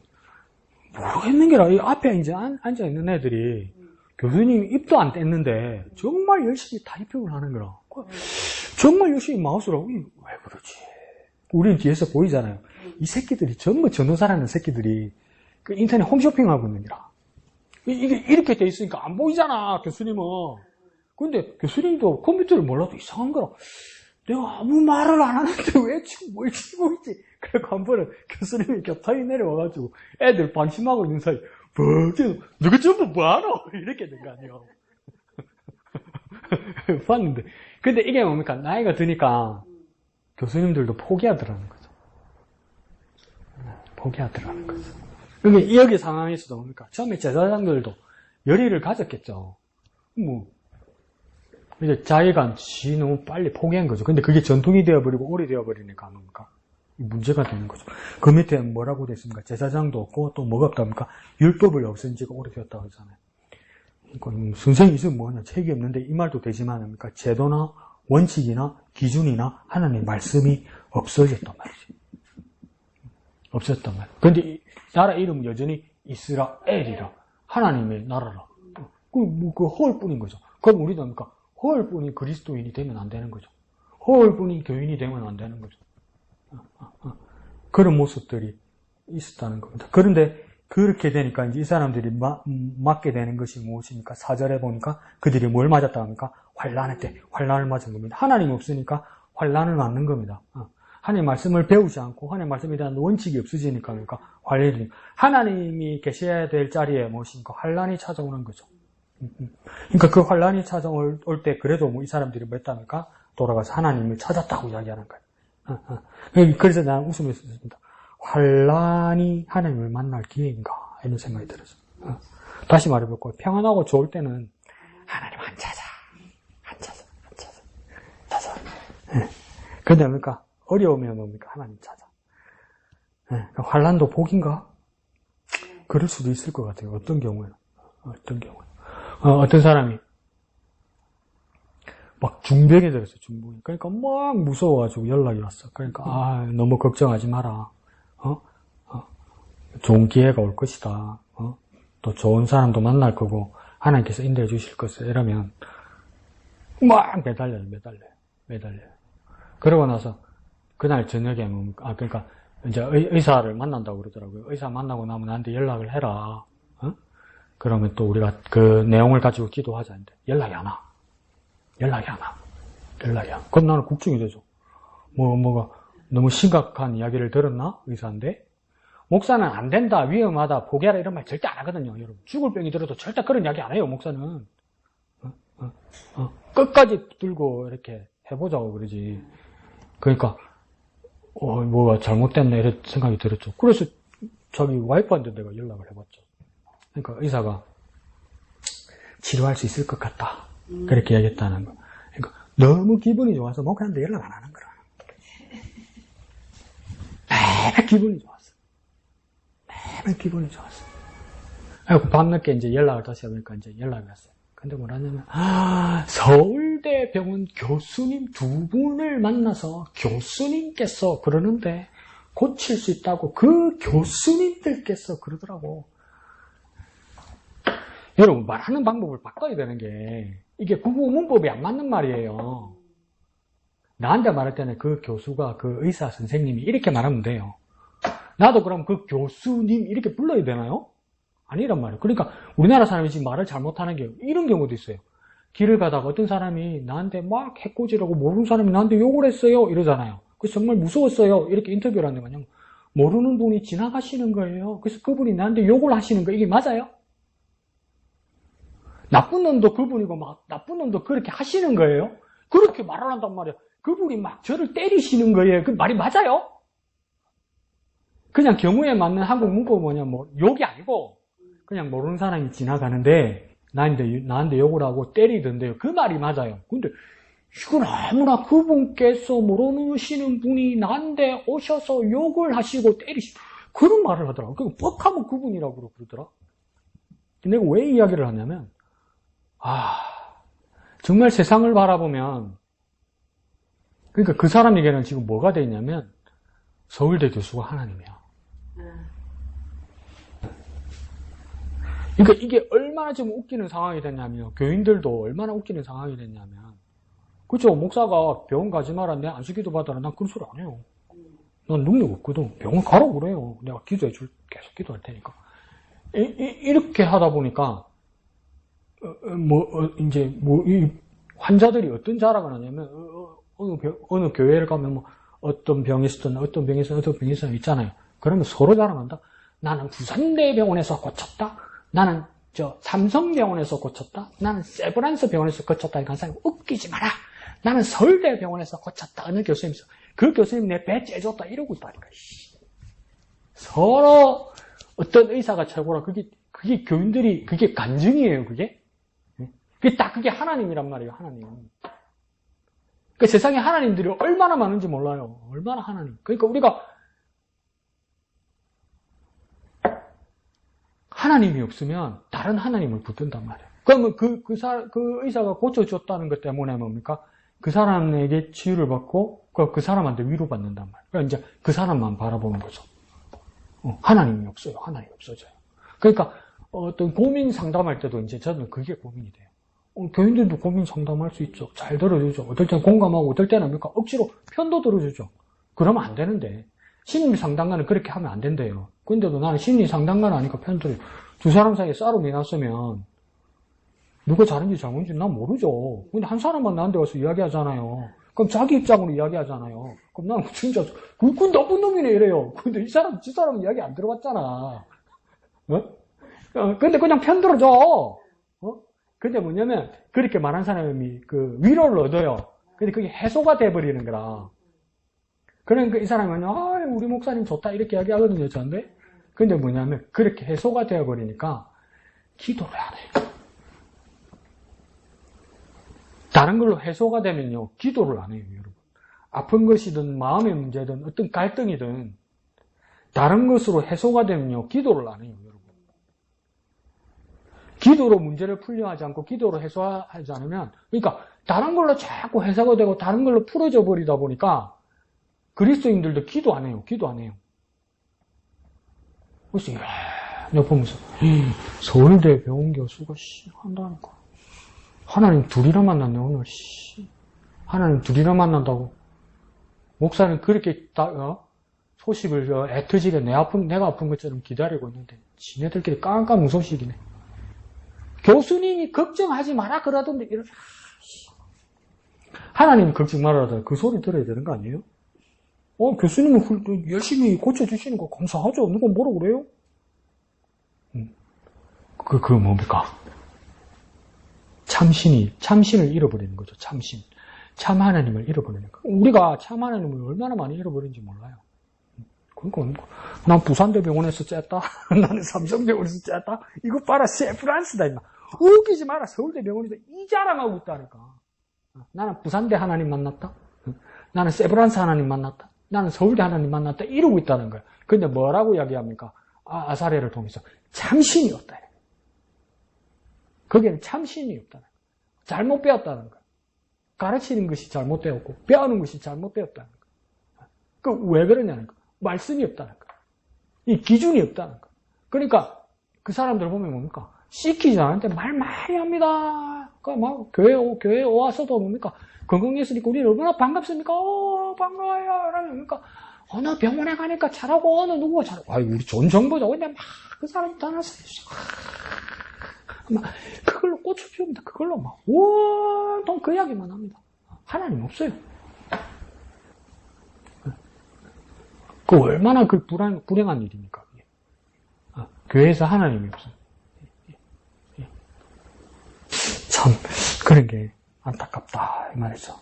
모르겠는 게라 이 앞에 이제 앉아 있는 애들이 교수님 입도 안 뗐는데 정말 열심히 타이핑을 하는 거라. 정말 열심히 마우스로 왜 그러지? 우리는 뒤에서 보이잖아요. 이 새끼들이 전부 전도사라는 새끼들이 그 인터넷 홈쇼핑 하고 있는 거라. 이게 이렇게 돼 있으니까 안 보이잖아 교수님은. 근데 교수님도 컴퓨터를 몰라도 이상한 거라. 내가 아무 말을 안 하는데 왜 지금 뭘 치고 있지? 그래서 한 번은 교수님이 격타이 내려와가지고 애들 방심하고 있는 사이 뭐지? 누가 전부 뭐하노? 이렇게 된 거 아니야. 봤는데. 근데 이게 뭡니까? 나이가 드니까 교수님들도 포기하더라는 거죠. 포기하더라는 거죠. 그러니까 여기 상황에서도 뭡니까? 처음에 제사장들도 열의를 가졌겠죠. 뭐 이제 자기가 너무 빨리 포기한 거죠. 근데 그게 전통이 되어버리고 오래 되어버리니까 뭡니까? 문제가 되는 거죠. 그 밑에 뭐라고 됐습니까? 제사장도 없고 또 뭐가 없답니까? 율법을 없앤 지가 오래되었다고 하잖아요. 그러니까 선생이 있으면 뭐냐? 책이 없는데 이 말도 되지만 뭡니까? 제도나 원칙이나 기준이나 하나님의 말씀이 없어졌단 말이죠. 없었단 말이에요. 근데 이 나라 이름은 여전히 이스라엘이라 하나님의 나라라. 그 허울뿐인 거죠. 그럼 우리도 뭡니까? 허울뿐이 그리스도인이 되면 안 되는 거죠. 허울뿐이 교인이 되면 안 되는 거죠. 그런 모습들이 있었다는 겁니다. 그런데 그렇게 되니까 이제 이 사람들이 맞게 되는 것이 무엇입니까? 4절에 보니까 그들이 뭘 맞았다 합니까? 환난의 때 환난을 맞은 겁니다. 하나님 없으니까 환난을 맞는 겁니다. 하나님 말씀을 배우지 않고 하나님 말씀에 대한 원칙이 없어지니까 그러니까 환난이 하나님이 계셔야 될 자리에 무엇입니까? 환난이 찾아오는 거죠. 그러니까 그 환난이 찾아올 때 그래도 뭐 이 사람들이 뭐 했답니까? 돌아가서 하나님을 찾았다고 이야기하는 거예요. 그래서 나는 웃으면서 있습니다. 환난이 하나님을 만날 기회인가 이런 생각이 들었어요. 다시 말해볼게요. 평안하고 좋을 때는 하나님 안 찾아. 그런데 뭡니까? 어려우면 뭡니까? 하나님 찾아. 환난도 복인가? 그럴 수도 있을 것 같아요. 어떤 경우에는. 어떤 사람이 막 중병에 들었어, 중병이. 그러니까 막 무서워가지고 연락이 왔어. 그러니까, 너무 걱정하지 마라. 좋은 기회가 올 것이다. 또 좋은 사람도 만날 거고, 하나님께서 인도해 주실 것을 이러면, 막 매달려요. 그러고 나서, 그날 저녁에, 그러니까, 이제 의사를 만난다고 그러더라고요. 의사 만나고 나면 나한테 연락을 해라. 그러면 또 우리가 그 내용을 가지고 기도하자는데, 연락이 안 와. 그럼 나는 걱정이 되죠. 뭐가 너무 심각한 이야기를 들었나? 의사인데. 목사는 안 된다, 위험하다, 포기하라 이런 말 절대 안 하거든요, 여러분. 죽을 병이 들어도 절대 그런 이야기 안 해요, 목사는. 끝까지 들고 이렇게 해보자고 그러지. 그러니까, 뭐가 잘못됐네, 이런 생각이 들었죠. 그래서 자기 와이프한테 내가 연락을 해봤죠. 그러니까 의사가 치료할 수 있을 것 같다. 그렇게 얘기했다는 거. 그러니까 너무 기분이 좋아서 목사한테 연락 안 하는 거라. 매일 기분이 좋았어. 그리고 밤늦게 이제 연락을 다시 해보니까 이제 연락이 왔어요. 근데 뭐라냐면, 서울대 병원 교수님 2분을 만나서 교수님께서 그러는데 고칠 수 있다고 그 교수님들께서 그러더라고. 여러분, 말하는 방법을 바꿔야 되는 게, 이게 국어문법이 안 맞는 말이에요. 나한테 말할 때는 그 교수가, 그 의사 선생님이 이렇게 말하면 돼요. 나도 그럼 그 교수님 이렇게 불러야 되나요? 아니란 말이에요. 그러니까 우리나라 사람이 지금 말을 잘못하는 게 이런 경우도 있어요. 길을 가다가 어떤 사람이 나한테 막 해코지라고 모르는 사람이 나한테 욕을 했어요. 이러잖아요. 그래서 정말 무서웠어요. 이렇게 인터뷰를 하는 거냐. 모르는 분이 지나가시는 거예요. 그래서 그분이 나한테 욕을 하시는 거 이게 맞아요? 나쁜 놈도 그분이고 막 나쁜 놈도 그렇게 하시는 거예요. 그렇게 말을 한단 말이에요. 그분이 막 저를 때리시는 거예요. 그 말이 맞아요? 그냥 경우에 맞는 한국 문법 뭐냐, 뭐 욕이 아니고 그냥 모르는 사람이 지나가는데 나한테 욕을 하고 때리던데요. 그 말이 맞아요. 근데 이건 아무나 그분께서 모르시는 분이 나한테 오셔서 욕을 하시고 때리시고 그런 말을 하더라고. 그 뻑하면 그분이라고 그러더라. 내가 왜 이야기를 하냐면 정말 세상을 바라보면 그러니까 그 사람에게는 지금 뭐가 돼 있냐면 서울대 교수가 하나님이야. 그러니까 이게 얼마나 지금 웃기는 상황이 됐냐면 교인들도 얼마나 웃기는 상황이 됐냐면 그렇죠. 목사가 병원 가지 마라 내 안수기도 받아라 난 그런 소리 안 해요. 난 능력 없거든. 병원 가라고 그래요. 내가 기도해 줄 계속 기도할 테니까. 이렇게 하다 보니까 이 환자들이 어떤 자랑을 하냐면 어느 교회를 가면 뭐 어떤 병이 있었든 있잖아요. 그러면 서로 자랑한다. 나는 부산대병원에서 고쳤다. 나는 삼성병원에서 고쳤다. 나는 세브란스 병원에서 고쳤다. 이런 사람이 웃기지 마라. 나는 서울대병원에서 고쳤다. 어느 교수님이 그 교수님 내 배 째줬다. 이러고 있다니까. 서로 어떤 의사가 최고라. 그게 교인들이 그게 간증이에요. 그게 하나님이란 말이에요. 하나님. 그 세상에 하나님들이 얼마나 많은지 몰라요. 얼마나 하나님. 그러니까 우리가 하나님이 없으면 다른 하나님을 붙든단 말이에요. 그러면 그 의사가 고쳐줬다는 것 때문에 뭡니까? 그 사람에게 치유를 받고 그 사람한테 위로받는단 말이에요. 그러니까 이제 그 사람만 바라보는 거죠. 하나님이 없어요. 하나님이 없어져요. 그러니까 어떤 고민 상담할 때도 이제 저는 그게 고민이 돼요. 교인들도 고민 상담할 수 있죠. 잘 들어주죠. 어떨 때는 공감하고 어떨 때는 뭡니까? 억지로 편도 들어주죠. 그러면 안 되는데 심리 상담가는 그렇게 하면 안 된대요. 근데도 나는 심리 상담가는 아니까 편 들어요. 두 사람 사이에 싸움이 났으면 누가 잘한지 잘못인지 난 모르죠. 근데 한 사람만 나한테 와서 이야기하잖아요. 그럼 자기 입장으로 이야기하잖아요. 그럼 나는 진짜 그 나쁜 놈이네 이래요. 근데 저 사람은 이야기 안 들어봤잖아. 근데 그냥 편 들어줘. 근데 뭐냐면 그렇게 말한 사람이 그 위로를 얻어요. 근데 그게 해소가 돼버리는 거라. 그러니까 이 사람은 우리 목사님 좋다 이렇게 이야기하거든요. 저한테. 근데 뭐냐면 그렇게 해소가 되어버리니까 기도를 안 해요. 다른 걸로 해소가 되면요. 기도를 안 해요. 여러분. 아픈 것이든 마음의 문제든 어떤 갈등이든 다른 것으로 해소가 되면요. 기도를 안 해요. 여러분. 기도로 문제를 풀려 하지 않고 기도로 해소하지 않으면 그러니까 다른 걸로 자꾸 해소가 되고 다른 걸로 풀어져 버리다 보니까 그리스도인들도 기도 안 해요. 기도 안 해요. 그래서 내가 보면서 서울대 병원 교수가 한다는 거. 하나님 둘이나 만났네 오늘. 하나님 둘이나 만난다고. 목사는 그렇게 소식을 애터지게 내가 아픈 것처럼 기다리고 있는데 지네들끼리 깜깜 무소식이네. 교수님이 걱정하지 마라 그러던데 이런. 하나님 걱정 말아라. 그 소리 들어야 되는 거 아니에요? 교수님은 열심히 고쳐주시는 거 감사하죠. 누가 뭐라고 그래요? 그거 뭡니까? 참신을 잃어버리는 거죠. 참신. 참 하나님을 잃어버리는 거. 우리가 참 하나님을 얼마나 많이 잃어버린지 몰라요. 그러니까 난 부산대병원에서 쨌다. 나는 삼성병원에서 쨌다. 이거 봐라. 세브란스다. 임마. 웃기지 마라. 서울대병원에서 이 자랑하고 있다니까. 나는 부산대 하나님 만났다. 나는 세브란스 하나님 만났다. 나는 서울대 하나님 만났다. 이러고 있다는 거야. 근데 뭐라고 이야기합니까? 아사레를 통해서 참신이 없다. 거기에는 참신이 없다는 거야. 잘못 배웠다는 거야. 가르치는 것이 잘못 배웠고 배우는 것이 잘못 배웠다는 거야. 왜 그러냐는 거야. 말씀이 없다는 거야. 이 기준이 없다는 거야. 그러니까 그 사람들 보면 뭡니까? 시키지 않는데 말 많이 합니다. 막 교회에 와서도 뭡니까? 건강했으니까 우리 얼마나 반갑습니까? 반가워요. 그러니까 어느 병원에 가니까 잘하고 어느 누구가 잘하고 우리 좋은 정보죠. 근데 막 그 사람이 떠나서 막 그걸로 꽃을 피웁니다. 그걸로 막 온통 그 이야기만 합니다. 하나님 없어요. 그 얼마나 그 불행한 일입니까? 교회에서 하나님이 없어요. 참, 그런 게 안타깝다, 이 말이죠.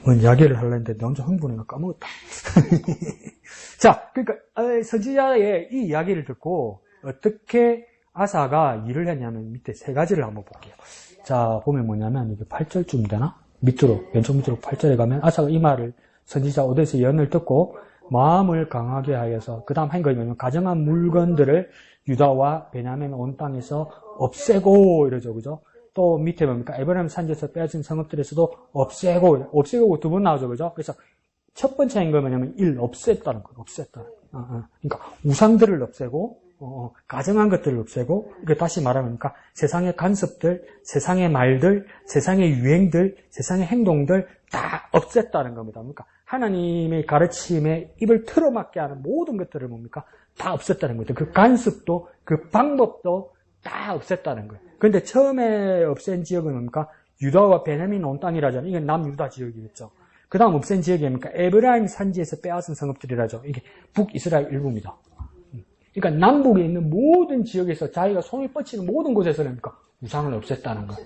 뭔 이야기를 하려는데 나 혼자 흥분해서 까먹었다. 자, 그러니까 선지자의 이 이야기를 듣고 어떻게 아사가 일을 했냐면 밑에 세 가지를 한번 볼게요. 자, 보면 뭐냐면 이게 8절쯤 되나? 밑으로, 왼쪽 밑으로 8절에 가면 아사가 이 말을 선지자 오데스의 예언을 듣고 마음을 강하게 하여서 그 다음 한 것이 뭐냐면 가정한 물건들을 유다와 베냐민 온 땅에서 없애고 이러죠. 그죠? 또 밑에 뭡니까? 에브라임 산지에서 빼앗은 성읍들에서도 없애고 두 번 나오죠. 그죠? 그래서 첫 번째 한 거 뭐냐면 없앴다는 거예요. 없앴다. 그러니까 우상들을 없애고 가정한 것들을 없애고, 이거 다시 말하면 세상의 간섭들, 세상의 말들, 세상의 유행들, 세상의 행동들 다 없앴다는 겁니다. 그러니까 하나님의 가르침에 입을 틀어막게 하는 모든 것들을 뭡니까? 다 없앴다는 거죠. 그 간섭도, 그 방법도 다 없앴다는 거예요. 그런데 처음에 없앤 지역은 뭡니까? 유다와 베냐민 온 땅이라잖아요. 이게 남유다 지역이겠죠. 그 다음 없앤 지역이 뭡니까? 에브라임 산지에서 빼앗은 성읍들이라죠. 이게 북이스라엘 일부입니다. 그러니까 남북에 있는 모든 지역에서 자기가 손이 뻗치는 모든 곳에서 뭡니까? 우상을 없앴다는 거예요.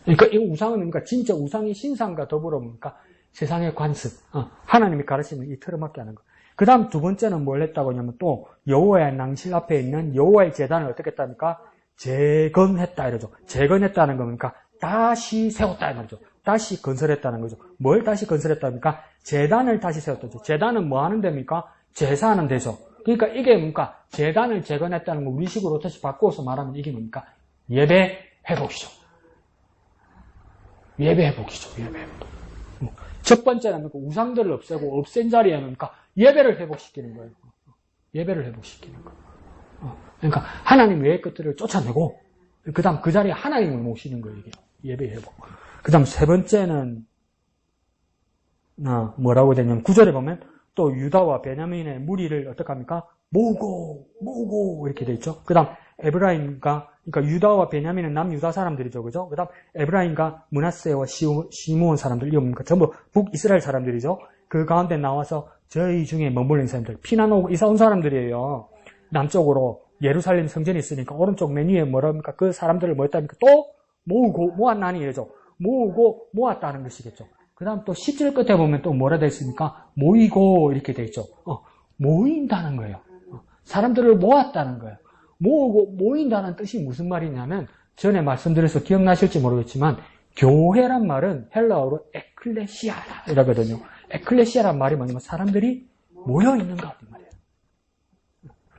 그러니까 이 우상은 뭡니까? 진짜 우상의 신상과 더불어 뭡니까? 세상의 관습, 하나님이 가르치는 이 틀어막게 하는 거예요. 그 다음 두 번째는 뭘 했다고 하냐면 또 여호와의 낭실 앞에 있는 여호와의 제단을 어떻게 했답니까? 재건했다 이러죠. 재건했다는 겁니까? 다시 세웠다 이 말이죠. 다시 건설했다는 거죠. 뭘 다시 건설했답니까? 제단을 다시 세웠다죠. 제단은 뭐 하는 데입니까? 제사하는 데죠. 그러니까 이게 뭡니까? 제단을 재건했다는 거 우리식으로 다시 바꾸어서 말하면 이게 뭡니까? 예배 회복이죠. 예배 회복이죠. 예배 회복. 첫 번째는 뭡니까? 우상들을 없애고 없앤 자리에 뭡니까? 예배를 회복시키는 거예요. 예배를 회복시키는 거예요. 그러니까 하나님 외의 것들을 쫓아내고 그 다음 그 자리에 하나님을 모시는 거예요. 이게 예배 회복. 그 다음 세 번째는 뭐라고 되냐면 9절에 보면 또 유다와 베냐민의 무리를 어떻게 합니까? 모으고 이렇게 돼 있죠. 그 다음 에브라임과, 그러니까 유다와 베냐민은 남유다 사람들이죠. 그죠? 그 다음 에브라임과 므낫세와 시므온 사람들, 이거 뭡니까? 전부 북이스라엘 사람들이죠. 그 가운데 나와서 저희 중에 머물는 사람들, 피난 오고 이사 온 사람들이에요. 남쪽으로 예루살렘 성전이 있으니까 오른쪽 맨 위에 뭐랍니까? 그 사람들을 뭐 했답니까? 또 모았나니 이러죠. 모으고 모았다는 것이겠죠. 그 다음 또 10절 끝에 보면 또 뭐라 되어 있습니까? 모이고 이렇게 되어 있죠. 모인다는 거예요. 사람들을 모았다는 거예요. 모으고 모인다는 뜻이 무슨 말이냐면 전에 말씀드려서 기억나실지 모르겠지만 교회란 말은 헬라어로 에클레시아라거든요. 에클레시아란 말이 뭐냐면 사람들이 모여있는 것 이 말이에요.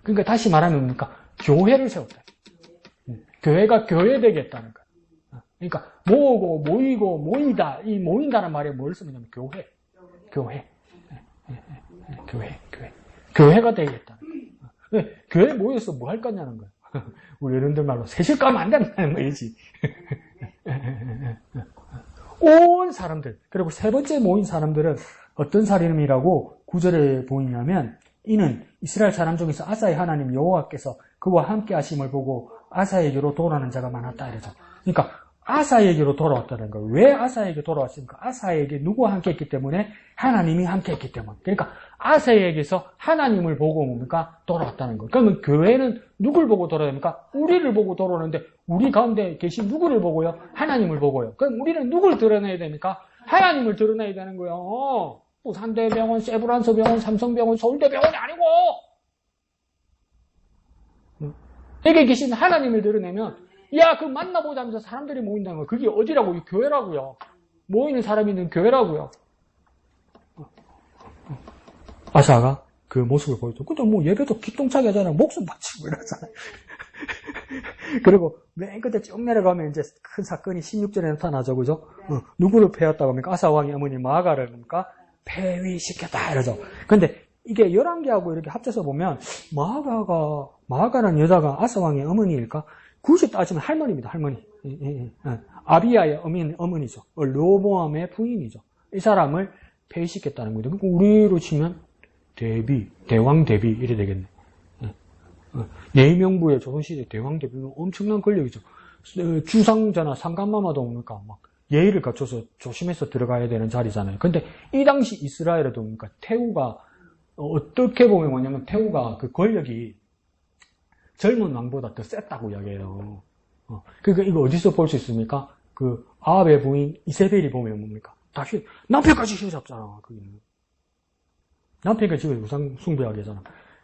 그러니까 다시 말하면 뭡니까? 교회를 세웠다. 교회가 교회되겠다는 거예요. 그러니까 모으고 모이고 모이다, 이 모인다는 말에 뭘 쓰냐면 교회가 되겠다는 거예요. 교회에 모여서 뭐 할 거냐는 거예요. 우리 어른들 말로 세실 가면 안 된다는 말이지. 온 사람들, 그리고 세 번째 모인 사람들은 어떤 사람이라고 9절에 보이냐면 이는 이스라엘 사람 중에서 아사의 하나님 여호와께서 그와 함께 하심을 보고 아사에게로 돌아오는 자가 많았다 이러죠. 그러니까 아사에게로 돌아왔다는 거예요. 왜 아사에게 돌아왔습니까? 아사에게 누구와 함께 했기 때문에? 하나님이 함께 했기 때문에. 그러니까 아사에게서 하나님을 보고 뭡니까? 돌아왔다는 거예요. 그러면 교회는 누굴 보고 돌아옵니까? 우리를 보고 돌아오는데 우리 가운데 계신 누구를 보고요? 하나님을 보고요. 그럼 우리는 누굴 드러내야 됩니까? 하나님을 드러내야 되는 거예요. 부산대병원, 세브란스병원, 삼성병원, 서울대병원이 아니고 여기 계신 하나님을 드러내면 야, 그 만나보자면서 사람들이 모인다는 거예요. 그게 어디라고요? 교회라고요. 모이는 사람이 있는 교회라고요. 아사가 그 모습을 보여줘. 근데 뭐 예배도 기똥차게 하잖아요. 목숨 바치고 이러잖아요. 그리고 맨 끝에 쭉 내려가면 이제 큰 사건이 16절에 나타나죠. 그죠? 누구를 패였다고 합니까? 아사 왕의 어머니 마아가를 뭡니까? 폐위시켰다 이러죠. 근데 이게 11개하고 이렇게 합쳐서 보면 마아가라는 여자가 아사 왕의 어머니일까? 굳이 따지면 할머니입니다. 할머니. 아비야의 어머니죠. 르호보암의 부인이죠. 이 사람을 폐위시켰다는 거죠. 우리로 치면 대왕 대비 이래 되겠네. 예명부의 조선시대 대왕 대비는 엄청난 권력이죠. 주상자나 상간마마도 뭡니까? 막 예의를 갖춰서 조심해서 들어가야 되는 자리잖아요. 근데 이 당시 이스라엘에도 뭡니까? 태후가 어떻게 보면 뭐냐면 태후가 그 권력이 젊은 왕보다 더 셌다고 이야기해요. 그러니까 이거 어디서 볼 수 있습니까? 그 아합의 부인 이세벨이 보면 뭡니까? 다시 남편까지 휘잡잖아. 남편까지 지금 우상 숭배하게 하잖아.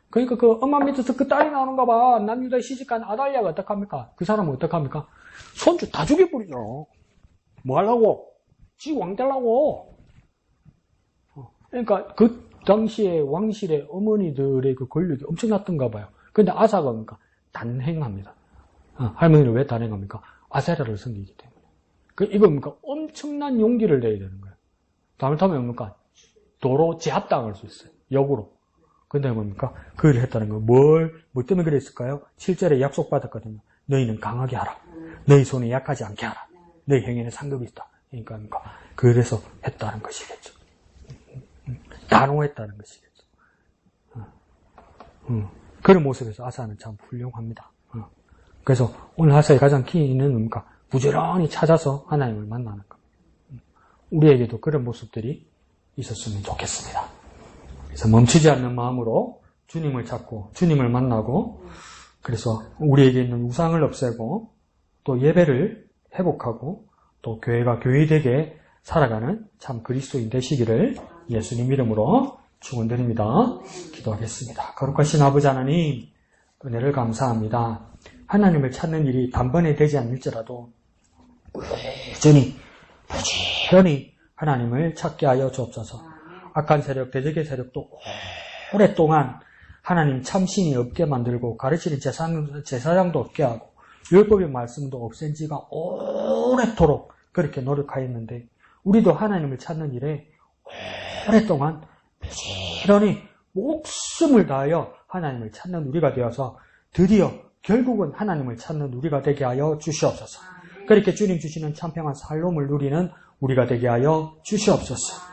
그러니까 그 엄마 밑에서 그 딸이 나오는가 봐. 남유다의 시집간 아달리아가 어떡합니까? 그 사람은 어떡합니까? 손주 다 죽여버리죠. 뭐 하려고? 지 왕 되려고. 그러니까 그 당시에 왕실의 어머니들의 그 권력이 엄청났던가 봐요. 근데 아사가 그러니까 단행합니다. 할머니를 왜 단행합니까? 아세라를 섬기기 때문에. 이거 뭡니까? 엄청난 용기를 내야 되는 거예요. 잘못하면 뭡니까? 도로 제압당할 수 있어요. 역으로. 근데 뭡니까? 그 일을 했다는 거. 뭐 때문에 그랬을까요? 7절에 약속받았거든요. 너희는 강하게 하라. 너희 손에 약하지 않게 하라. 너희 행위는 상급이 있다. 그러니까 뭡니까? 그래서 했다는 것이겠죠. 단호했다는 것이겠죠. 그런 모습에서 아사는 참 훌륭합니다. 그래서 오늘 아사의 가장 키는 뭡니까? 부지런히 찾아서 하나님을 만나는 것. 우리에게도 그런 모습들이 있었으면 좋겠습니다. 그래서 멈추지 않는 마음으로 주님을 찾고 주님을 만나고 그래서 우리에게 있는 우상을 없애고 또 예배를 회복하고 또 교회가 교회되게 살아가는 참 그리스도인 되시기를 예수님 이름으로 축원드립니다. 기도하겠습니다. 거룩하신 아버지 하나님 은혜를 감사합니다. 하나님을 찾는 일이 단번에 되지 않을지라도 부지런히 하나님을 찾게 하여 주옵소서. 악한 세력, 대적의 세력도 오랫동안 하나님 참신이 없게 만들고 가르치는 제사장도 없게 하고 율법의 말씀도 없앤 지가 오래도록 그렇게 노력하였는데 우리도 하나님을 찾는 일에 오랫동안 부지런히 목숨을 다하여 하나님을 찾는 우리가 되어서 드디어 결국은 하나님을 찾는 우리가 되게 하여 주시옵소서. 그렇게 주님 주시는 참평한 살롬을 누리는 우리가 되게 하여 주시옵소서.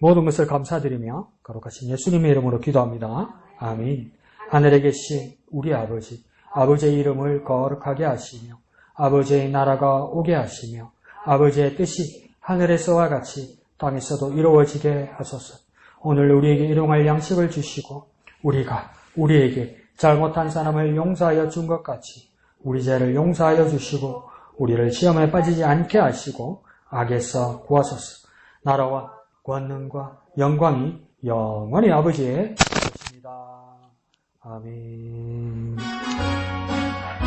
모든 것을 감사드리며 거룩하신 예수님의 이름으로 기도합니다. 아멘. 하늘에 계신 우리 아버지, 아버지의 이름을 거룩하게 하시며 아버지의 나라가 오게 하시며 아버지의 뜻이 하늘에서와 같이 땅에서도 이루어지게 하소서. 오늘 우리에게 일용할 양식을 주시고 우리가 우리에게 잘못한 사람을 용서하여 준 것 같이 우리 죄를 용서하여 주시고 우리를 시험에 빠지지 않게 하시고 악에서 구하소서. 나라와 권능과 영광이 영원히 아버지의 것입니다. 아멘.